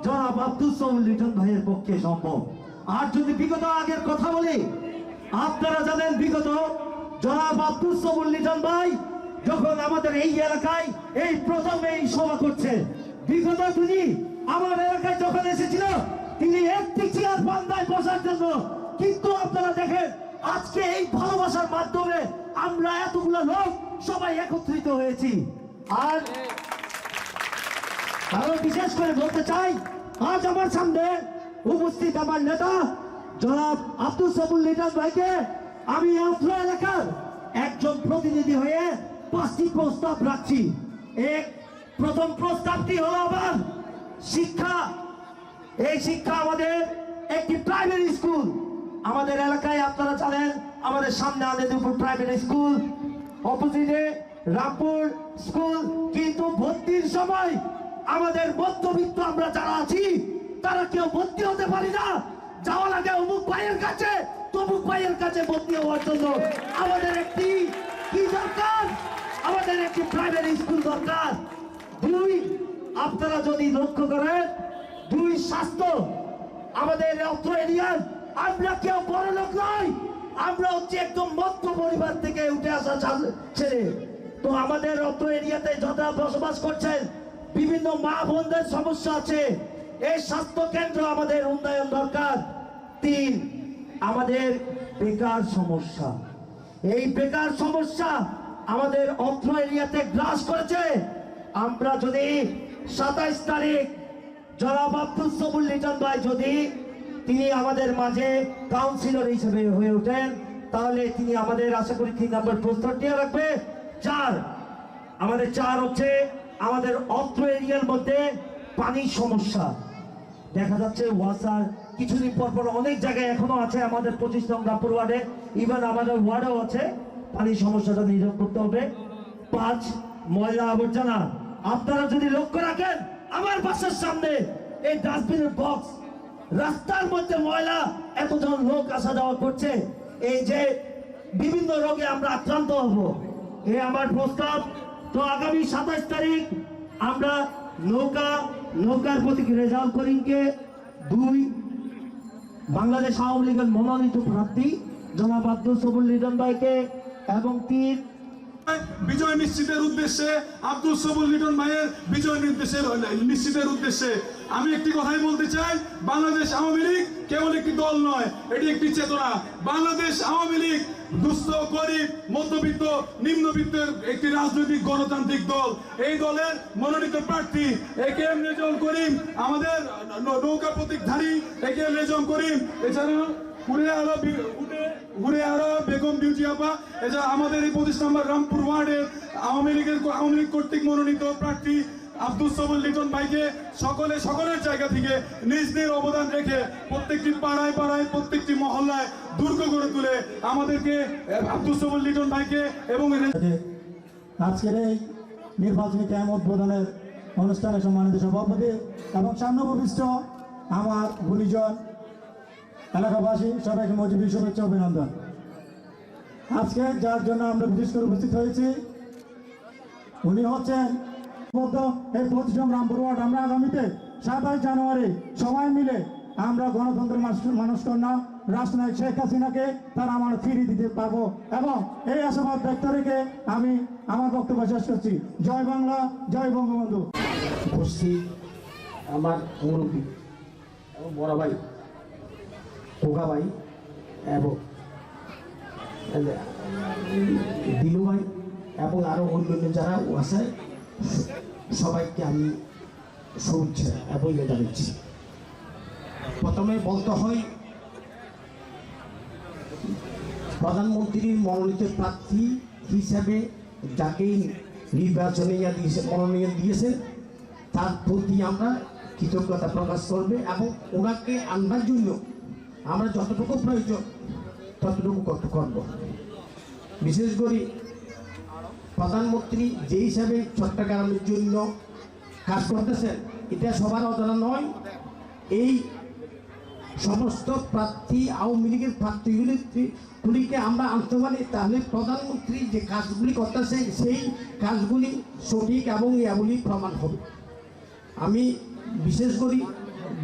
জনাব আব্দুল সবুল লিটন ভাইয়ের পক্ষে সম্ভব। আর যদি বিগত আগের কথা বলি, আপনারা জানেন বিগত জনাব আব্দুল সবুল লিটন ভাই যখন আমাদের এই এলাকায় এই প্রথম এই সভা করছে, বিগত তিনি আমার এলাকায় যখন এসেছিল তিনি একটি চেয়ার বান্দায় বসার জন্য, কিন্তু আপনারা দেখেন আজকে এই ভালোবাসার মাধ্যমে আমরা এতগুলো লোক সবাই একত্রিত হয়েছি। আর আরো বিশেষ করে বলতে চাই, আজ আমার সামনে উপস্থিত আমার নেতা জনাব আব্দুল সবুল লিটন ভাইকে আমি আপনার এলাকার একজন প্রতিনিধি হয়ে 5টি প্রস্তাব রাখছি। প্রথম প্রস্তাবটি হলো আমার শিক্ষা। এই শিক্ষা আমাদের একটি প্রাইমারি স্কুল আমাদের এলাকায় আপনারা জানেন আমাদের সামনে আনন্দপুর প্রাইমারি স্কুল, অপোজিটে রামপুর স্কুল, কিন্তু ভর্তির সময় আমাদের মধ্যবিত্ত আমরা যারা আছি তারা কেউ ভর্তি হতে পারি না। যাওয়া লাগে অমুক ভাইয়ের কাছে, তমুক ভাইয়ের কাছে ভর্তি হওয়ার জন্য আমাদের একটি কি দরকার, আমাদের একটি প্রাইমারি স্কুল দরকার। দুই, আপনারা যদি লক্ষ্য করেন, দুই, স্বাস্থ্য। আমাদের অত্র এরিয়ার আমরা কেউ বড় লোক নয়, আমরা হচ্ছে একদম মধ্য পরিবার থেকে উঠে আসা ছেলে। তো আমাদের অত্র এরিয়াতে যারা বসবাস করছেন, বিভিন্ন মা বোনদের সমস্যা আছে, এই স্বাস্থ্য কেন্দ্র আমাদের উন্নয়ন দরকার। তিন, আমাদের বেকার সমস্যা, এই বেকার সমস্যা আমাদের অত্র এরিয়াতে গ্রাস করেছে। আমরা যদি 27 তারিখ জনাব আব্দুল সবুর লিটন ভাই যদি তিনি আমাদের মাঝে কাউন্সিলর হিসেবে হয়ে ওঠেন, তাহলে তিনি আমাদের আশা করি 3 নম্বর প্রস্তাব নিয়ে রাখবে। 4, আমাদের 4 হচ্ছে আমাদের অত্র এরিয়ার মধ্যে পানির সমস্যা। দেখা যাচ্ছে ওয়াসার কিছুদিন পর পর অনেক জায়গায় এখনো আছে, আমাদের 25 নং রামপুর ওয়ার্ডে, ইভেন আমাদের ওয়ার্ডেও আছে। পানির সমস্যাটা নিরসন করতে হবে। 5, ময়লা আবর্জনা। আপনারা যদি লক্ষ্য রাখেন, আমার বাসার সামনে এই ডাস্টবিনের বক্স, রাস্তার মধ্যে ময়লা, এতজন লোক আসা যাওয়া করছে, এই যে বিভিন্ন রোগে আমরা আক্রান্ত হব। এই আমার প্রস্তাব। তো আগামী 27 তারিখ আমরা নৌকার প্রতীক রেজাউল করিমকে, 2, বাংলাদেশ আওয়ামী লীগের মনোনীত প্রার্থী জনাব আব্দুল সবুর লিটন ভাইকে, এবং 3, বিজয় নিশ্চিতের উদ্দেশ্যে, আব্দুল সবুর লিটন ভাইয়ের বিজয় নিশ্চিতের উদ্দেশ্যে আমি একটি কথাই বলতে চাই, বাংলাদেশ আওয়ামী লীগ কেবল একটি দল নয়, এটি একটি চেতনা। বাংলাদেশ আওয়ামী লীগ দুস্থ, গরিব, মধ্যবিত্ত, নিম্নবিত্তের একটি রাজনৈতিক গণতান্ত্রিক দল। এই দলের মনোনীত প্রার্থী AKM রেজাউল করিম, আমাদের নৌকা প্রতীকধারী AKM রেজাউল করিম, এছাড়াও ঘুরে আরো বেগম বিউটি আপা, এছাড়া আমাদের এই 25 নম্বর রামপুর ওয়ার্ডে আওয়ামী লীগ কর্তৃক মনোনীত প্রার্থী আব্দুল সবুর লিটন ভাইকে সকলের জায়গা থেকে নিজ অবদান রেখে প্রত্যেকটি পাড়ায় প্রত্যেকটি মহল্লায় দুর্গ গড়ে তুলে আমাদেরকে আব্দুল সবুর লিটন ভাইকে এবং আজকের এই নির্বাচনী ক্যাম্প উদ্বোধনের অনুষ্ঠানে সম্মানিত সভাপতি এবং সামনেপবিষ্ট আমার গুণীজন এলাকাবাসী সবাইকে মজিবি শুভেচ্ছা, অভিনন্দন। আজকে যার জন্য আমরা বিশেষ করে উপস্থিত হয়েছি, উনি হচ্ছেন এই 25 নং রামপুর ওয়ার্ড। আমরা আগামীতে 27 জানুয়ারি সবাই মিলে আমরা গণতন্ত্রের মানুষকন্যা রাষ্ট্রনায়ক শেখ হাসিনাকে তার আমানত ফিরিয়ে দিতে পারবো, এবং এই আশাবাদ ব্যক্ত রেখে আমি আমার বক্তব্য শেষ করছি। জয় বাংলা, জয় বঙ্গবন্ধু। উপস্থিত আমার মুরব্বী এবং বড় ভাই খোকা ভাই এবং দিলু ভাই এবং আরো অন্যান্য যারা আছে, সবাইকে আমি শুভেচ্ছা এবং জানাচ্ছি। প্রথমে বলতে হয়, প্রধানমন্ত্রীর মনোনীত প্রার্থী হিসাবে যাকে নির্বাচনে মনোনয়ন দিয়েছেন তার প্রতি আমরা কৃতজ্ঞতা প্রকাশ করবে, এবং ওনাকে আনবার জন্য আমরা যতটুকু প্রয়োজন ততটুকু করব। বিশেষ করে প্রধানমন্ত্রী যে হিসাবে চট্টগ্রামের জন্য কাজ করতেছেন, এটা সবার অজানা নয়। এই সমস্ত প্রার্থী আওয়ামী লীগের প্রার্থীগুলিকে আমরা আনতে পারি, তাহলে প্রধানমন্ত্রী যে কাজগুলি করতেছে সেই কাজগুলি সঠিক এবং এগুলি প্রমাণ হবে। আমি বিশেষ করি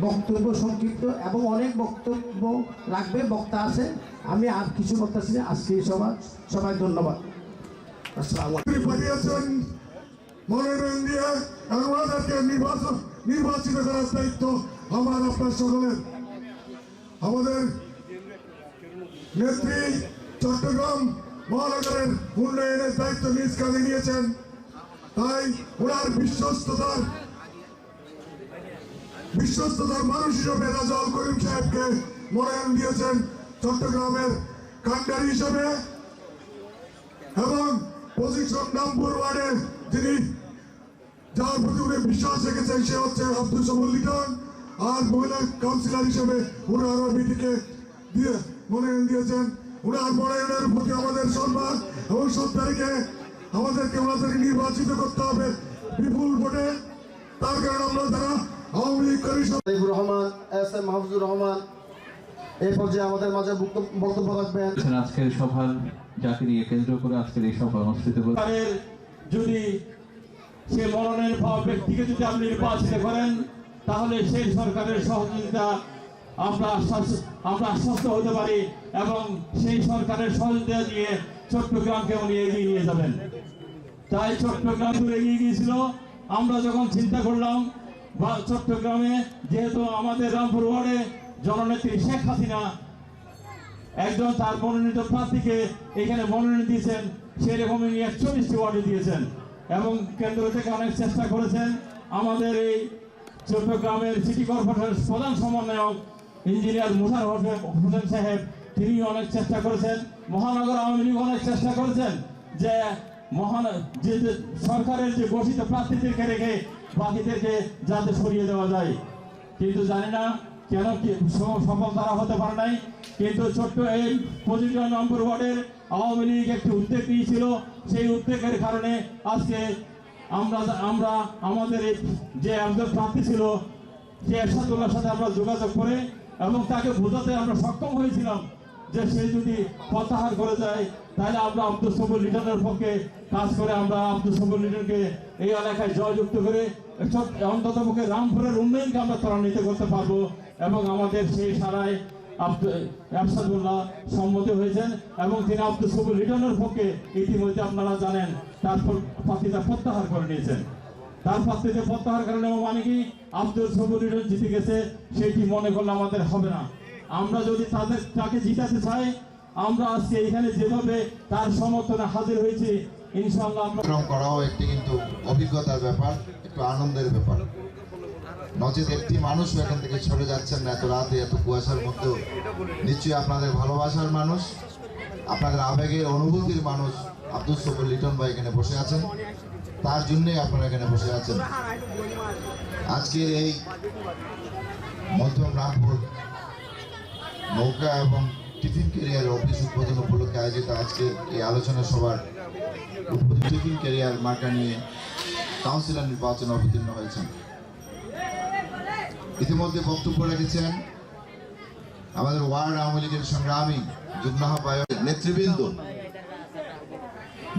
বক্তব্য সংক্ষিপ্ত এবং অনেক বক্তব্য রাখবে বক্তা আছে, আমি আর কিছু বলতেছি না। আজকে সবাই ধন্যবাদ। পাঠিয়েছেন মনোনয়ন দিয়ে এবং ওনাদেরকে নির্বাচিত করার দায়িত্ব আমার আপনার সকলের। আমাদের নেত্রী চট্টগ্রাম মহানগরের উন্নয়নের দায়িত্ব নিজ কাঁধে নিয়েছেন, তাই ওনার বিশ্বস্ততার মানুষ হিসেবে রেজাউল করিম সাহেবকে মনোনয়ন দিয়েছেন চট্টগ্রামের কান্ডারি হিসেবে, এবং 25 নং রামপুর ওয়ার্ডে যিনি যার প্রতি উনি বিশ্বাস রেখেছেন সে হচ্ছে আব্দুল সবুর লিটন, আর মহিলা কাউন্সিলর হিসেবে উনারা বিটিকে দিয়ে মনোনয়ন দিয়েছেন। ওনার বড়ায়নের প্রতি আমাদের সম্মান এবং 7 তারিখে আমাদেরকে ওনাদেরকে নির্বাচিত করতে হবে বিপুল ভোটে। তার কারণে আমরা যারা আওয়ামী লীগ করি রহমান এস এম মাহফুজুর রহমান এই পর্যায়ে আমাদের মাঝে বক্তব্য রাখবেন। আজকের সভার যাকে নিয়ে কেন্দ্র করে আজকের এই সভা অনুষ্ঠিত হচ্ছে। যদি সে মনোনয়ন পাওয়া ব্যক্তিকে যদি আপনি নির্বাচিত করেন তাহলে সেই সরকারের সহযোগিতা আমরা আশ্বস্ত হতে পারি এবং সেই সরকারের সহযোগিতা দিয়ে চট্টগ্রামকে উনি এগিয়ে নিয়ে যাবেন। তাই চট্টগ্রাম দূরে এগিয়ে গিয়েছিল। আমরা যখন চিন্তা করলাম বা চট্টগ্রামে যেহেতু আমাদের রামপুর ওয়ার্ডে জননেত্রী শেখ হাসিনা একজন তার মনোনীত প্রার্থীকে এখানে মনোনয়ন দিয়েছেন, সেরকম 41টি ওয়ার্ডে দিয়েছেন এবং কেন্দ্র থেকে অনেক চেষ্টা করেছেন। আমাদের এই চট্টগ্রামের সিটি কর্পোরেশনের প্রধান সমন্বয়ক ইঞ্জিনিয়ার মুশার হোসেন সাহেব তিনি অনেক চেষ্টা করেছেন। মহানগর আওয়ামী লীগ অনেক চেষ্টা করেছেন যে সরকারের যে ঘোষিত প্রার্থীদেরকে রেখে বাকিদেরকে যাতে সরিয়ে দেওয়া যায়, কিন্তু জানি না কেন সফল তারা হতে পারে নাই। কিন্তু ছোট্ট এই 25 নম্বর ওয়ার্ডের আওয়ামী লীগ একটি উদ্যোগ নিয়েছিল। সেই উদ্যোগের কারণে আজকে আমরা আমাদের যে একজন প্রার্থী ছিল সে এরশাদুল্লাহর সাথে আমরা যোগাযোগ করে এবং তাকে বোঝাতে আমরা সক্ষম হয়েছিলাম যে সে যদি প্রত্যাহার করে যায় তাহলে আমরা আব্দুল সবুর লিটনের পক্ষে কাজ করে আমরা আব্দুল সবুর লিটনকে এই এলাকায় জয়যুক্ত করে অন্ততপক্ষে রামপুরের উন্নয়নকে আমরা ত্বরান্বিত করতে পারবো এবং আমাদের সেই সারায় এরশাদুল্লাহ সম্মতি হয়েছেন এবং তিনি আব্দুল সবুর লিটনের পক্ষে ইতিমধ্যে আপনারা জানেন তার প্রার্থীতা প্রত্যাহার করে নিয়েছেন। তার প্রার্থীতা প্রত্যাহার কারণে মানে কি আব্দুল সবুর লিটন জিতে গেছে সেটি মনে করলে আমাদের হবে না। আমরা যদি তাকে জিতাতে চাই আমরা আজকে এখানে যেভাবে তার সমর্থনে হাজির হয়েছি ইনশাআল্লাহ করাও একটি কিন্তু অভিজ্ঞতার ব্যাপার, একটু আনন্দের ব্যাপার। নচেত একটি মানুষও এখান থেকে সরে যাচ্ছেন না এত রাতে এত কুয়াশার মধ্যেও। নিশ্চয়ই আপনাদের ভালোবাসার মানুষ, আপনাদের আবেগের অনুভূতির মানুষ আব্দুল সবুর লিটন ভাই এখানে বসে আছেন, তার জন্যই আপনারা এখানে বসে আছেন। আজকের এই মধ্যম রামপুর নৌকা এবং টিফিন ক্যারিয়ার অফিস উদ্বোধন উপলক্ষে আয়োজিত আজকে এই আলোচনা সভার উদ্বোধন টিফিন ক্যারিয়ার মার্কা নিয়ে কাউন্সিলর নির্বাচনে অবতীর্ণ হয়েছেন। ইতিমধ্যে বক্তব্য রেখেছেন আমাদের ওয়ার্ড আওয়ামী লীগের সংগ্রামী যুগ্ম আহ্বায়ক নেতৃবৃন্দ,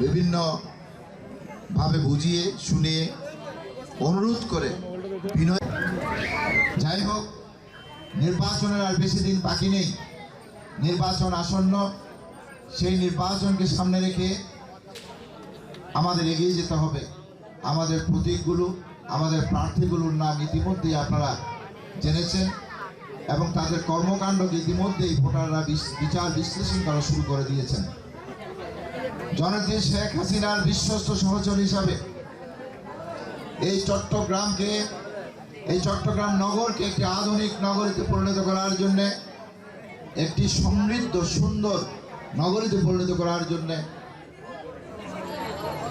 বিভিন্ন ভাবে বুঝিয়ে শুনিয়ে অনুরোধ করে বিনয়। যাই হোক, নির্বাচনের আর বেশি দিন বাকি নেই, নির্বাচন আসন্ন। সেই নির্বাচনকে সামনে রেখে আমাদের এগিয়ে যেতে হবে। আমাদের প্রতীকগুলো, আমাদের প্রার্থীগুলোর নাম ইতিমধ্যেই আপনারা জেনেছেন এবং তাদের কর্মকাণ্ডকে ইতিমধ্যেই ভোটাররা বিচার বিশ্লেষণ করা শুরু করে দিয়েছেন। জননেত্রী শেখ হাসিনার বিশ্বস্ত সহচর হিসাবে এই চট্টগ্রাম নগরকে একটি আধুনিক নগরীতে পরিণত করার জন্য, একটি সমৃদ্ধ সুন্দর নগরীতে পরিণত করার জন্য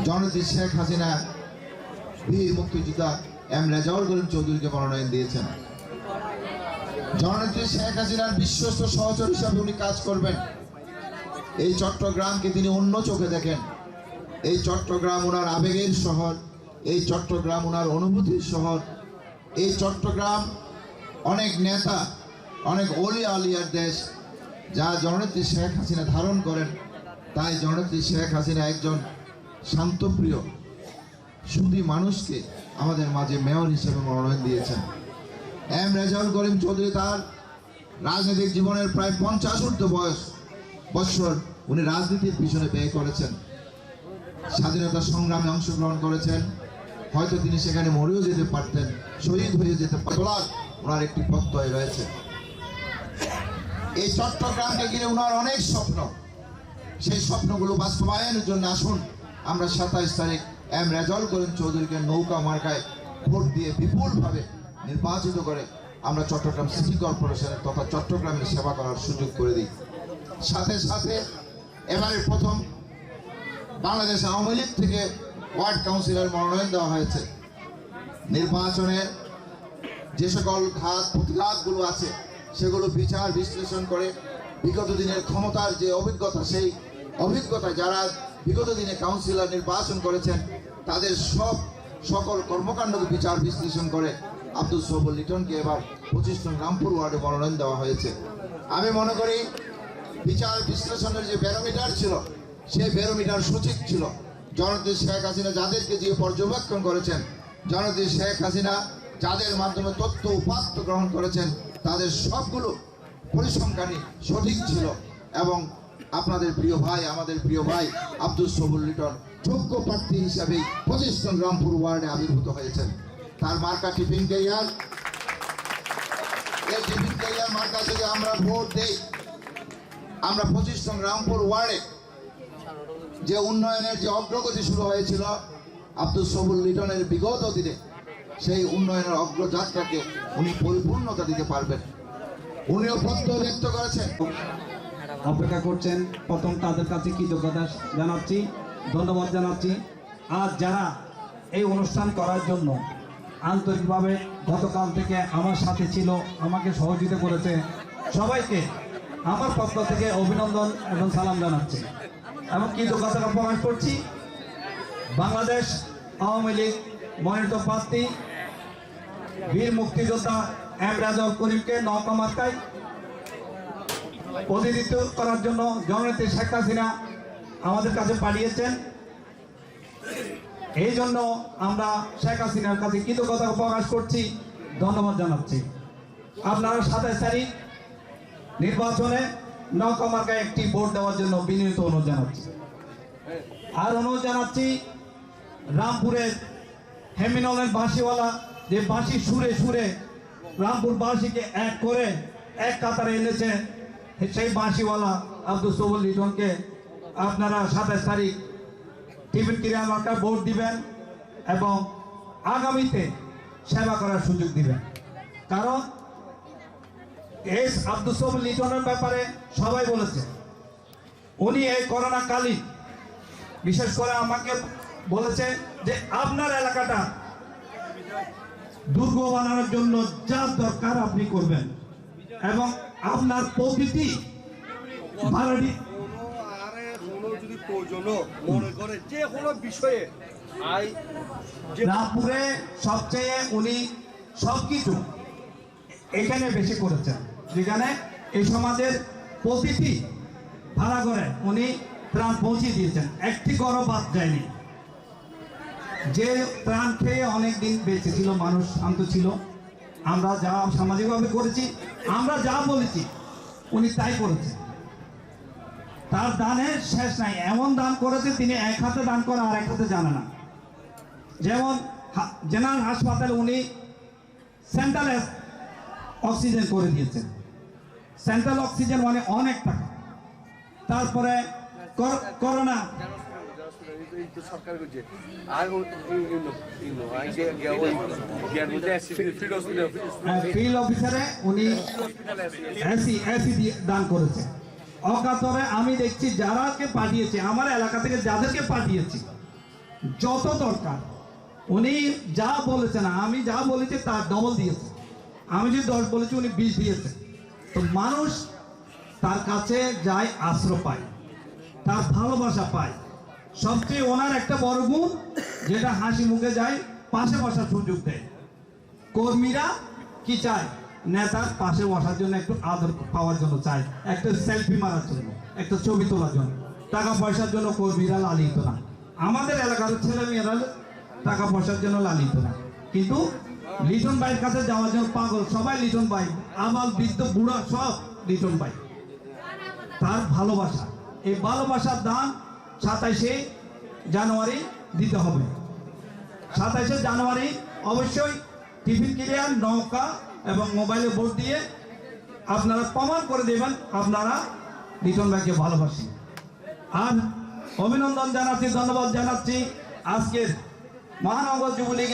জননেত্রী শেখ হাসিনা বীর মুক্তিযোদ্ধা এম রেজাউল করিম চৌধুরীকে মনোনয়ন দিয়েছেন। জননেত্রী শেখ হাসিনার বিশ্বস্ত সহচর হিসাবে উনি কাজ করবেন। এই চট্টগ্রামকে তিনি অন্য চোখে দেখেন। এই চট্টগ্রাম ওনার আবেগের শহর, এই চট্টগ্রাম ওনার অনুভূতির শহর। এই চট্টগ্রাম অনেক নেতা, অনেক অলি আলিয়ার দেশ, যা জননেত্রী শেখ হাসিনা ধারণ করেন। তাই জননেত্রী শেখ হাসিনা একজন শান্তপ্রিয় সুধী মানুষকে আমাদের মাঝে মেয়র হিসেবে মনোনয়ন দিয়েছেন। এম রেজাউল করিম চৌধুরী তার রাজনৈতিক জীবনের প্রায় 50 বছর উনি রাজনীতির পিছনে ব্যয় করেছেন, স্বাধীনতা সংগ্রামে অংশগ্রহণ করেছেন। হয়তো তিনি সেখানে মরেও যেতে পারতেন, শহীদ হয়ে যেতে পারতেন, ওনার একটি প্রত্যয় রয়েছে। এই চট্টগ্রামকে ঘিরে ওনার অনেক স্বপ্ন, সেই স্বপ্নগুলো বাস্তবায়নের জন্য আসুন আমরা 27 তারিখ এম রেজাউল করিম চৌধুরীকে নৌকা মার্কায় ভোট দিয়ে বিপুলভাবে নির্বাচিত করে আমরা চট্টগ্রাম সিটি কর্পোরেশনের তথা চট্টগ্রামের সেবা করার সুযোগ করে দিই। সাথে সাথে এবারে প্রথম বাংলাদেশ আওয়ামী লীগ থেকে ওয়ার্ড কাউন্সিলর মনোনয়ন দেওয়া হয়েছে। নির্বাচনের যে সকল ঘাত প্রতিঘাতগুলো আছে সেগুলো বিচার বিশ্লেষণ করে বিগত দিনের ক্ষমতার যে অভিজ্ঞতা, সেই অভিজ্ঞতা যারা বিগত দিনে কাউন্সিলর নির্বাচন করেছেন তাদের সকল কর্মকাণ্ডকে বিচার বিশ্লেষণ করে আব্দুল সবুর লিটনকে এবার 25 নং রামপুর ওয়ার্ডে মনোনয়ন দেওয়া হয়েছে। আমি মনে করি বিচার বিশ্লেষণের যে ব্যারোমিটার ছিল সেই ব্যারোমিটার সঠিক ছিল। জননেত্রী শেখ হাসিনা যাদেরকে দিয়ে পর্যবেক্ষণ করেছেন, জননেত্রী শেখ হাসিনা যাদের মাধ্যমে তথ্য উপাত্ত গ্রহণ করেছেন তাদের সবগুলো পরিসংখ্যানই সঠিক ছিল এবং আপনাদের প্রিয় ভাই, আমাদের প্রিয় ভাই আব্দুল সবুর লিটন যোগ্য প্রার্থী হিসাবে 25 নং রামপুর ওয়ার্ডে আবির্ভূত হয়েছেন। তার মার্কা টিফিন ক্যারিয়ার, এই টিফিন ক্যারিয়ার মার্কা যদি আমরা ভোট দেই, আমরা 25 নং রামপুর ওয়ার্ডে যে উন্নয়নের যে অগ্রগতি শুরু হয়েছিল আব্দুল সবুর লিটনের বিগত দিনে, সেই উন্নয়নের অগ্রযাত্রাকে উনি পরিপূর্ণতা দিতে পারবেন। উনিও প্রত্যয় ব্যক্ত করেছেন। অপেক্ষা করছেন, প্রথম তাদের কাছে কৃতজ্ঞতা জানাচ্ছি, ধন্যবাদ জানাচ্ছি। আর যারা এই অনুষ্ঠান করার জন্য আন্তরিকভাবে গতকাল থেকে আমার সাথে ছিল, আমাকে সহযোগিতা করেছে, সবাইকে আমার পক্ষ থেকে অভিনন্দন এবং সালাম জানাচ্ছি এবং কৃতজ্ঞতা প্রকাশ করছি। বাংলাদেশ আওয়ামী লীগ মনোনীত প্রার্থী বীর মুক্তিযোদ্ধা এম রাজাউল করিমকে নৌকা মার্কায় প্রতিনিধিত্ব করার জন্য জননেত্রী শেখ হাসিনা আমাদের কাছে পাঠিয়েছেন। এই জন্য আমরা শেখ হাসিনার কাছে কৃতজ্ঞতা প্রকাশ করছি, ধন্যবাদ জানাচ্ছি। আপনারা 27 তারিখ নির্বাচনে নৌকা মার্কায় একটি ভোট দেওয়ার জন্য বিনীত অনুরোধ জানাচ্ছি। আর অনুরোধ জানাচ্ছি রামপুরের হেমিনলের বাঁশিওয়ালা যে বাঁশি সুরে সুরে রামপুর বাঁশিকে এক করে এক কাতারে এনেছে, সেই বাঁশিওয়ালা আব্দুল সবুর লিটনকে আপনারা 27 তারিখ টিফিন ক্রিয়া মার্কায় ভোট দিবেন এবং আগামীতে সেবা করার সুযোগ দিবেন। কারণ এই আব্দুল সবুর লিটনের ব্যাপারে সবাই বলেছে, উনি এই করোনা কালীন বিশেষ করে আমাকে বলেছে যে আপনার এলাকাটা দুর্গ বানানোর জন্য যা দরকার আপনি করবেন এবং আপনার প্রকৃতি ভাড়াটি রামপুরে সবচেয়ে উনি সবকিছু এখানে বেশি করেছেন, যেখানে এই সমাজের প্রতিটি ভাড়া করে উনি ত্রাণ পৌঁছে দিয়েছেন, একটি ঘরও বাদ যায়নি। যে ত্রাণ খেয়ে অনেক দিন বেঁচে ছিল, মানুষ শান্ত ছিল। আমরা যা সামাজিকভাবে করেছি, আমরা যা বলেছি উনি তাই করেছেন। তার দানের শেষ নাই, এমন দান করেছে তিনি এক হাতে দান করে আর এক হাতে জানে না। যেমন জেনারেল হাসপাতালে উনি সেন্ট্রাল অক্সিজেন করে দিয়েছেন। সেন্ট্রাল অক্সিজেন মানে অনেক টাকা। তারপরে করোনা ফিল্ড অফিসারে উনি এসি দান করেছে। অকাতরে আমি দেখছি যারাকে পাঠিয়েছে, আমার এলাকা থেকে যাদেরকে পাঠিয়েছি, যত দরকার উনি যা বলেছেন, আমি যা বলেছি তার ডবল দিয়েছে। আমি যদি 10 বলেছি উনি 20 দিয়েছে। তো মানুষ তার কাছে যায়, আশ্রয় পায়, তার ভালোবাসা পায়। সবচেয়ে ওনার একটা বড় গুণ যেটা হাসি মুখে যায়, পাশে বসার সুযোগ দেয়। কর্মীরা কি চায়? নেতার পাশে বসার জন্য, একটু আদর পাওয়ার জন্য চায়, একটা সেলফি মারার জন্য, একটা ছবি তোলার জন্য। টাকা পয়সার জন্য কর্মীরা লালিত না। আমাদের এলাকার ছেলে মেয়েরা টাকা পয়সার জন্য লালিত না, কিন্তু লিটন ভাইয়ের কাছে যাওয়ার জন্য পাগল সবাই। লিটন ভাই, আবাল বৃদ্ধ বুড়া সব লিটন ভাই। তার ভালোবাসা, এই ভালোবাসার দান 27শে জানুয়ারি দিতে হবে। 27শে জানুয়ারি অবশ্যই টিফিন ক্লিয়ার, নৌকা এবং মোবাইলে ভোট দিয়ে আপনারা প্রমাণ করে দেবেন আপনারা লিটন ভাইকে ভালোবাসেন। আর অভিনন্দন জানাচ্ছি, ধন্যবাদ জানাচ্ছি আজকের মহানগর যুবলীগের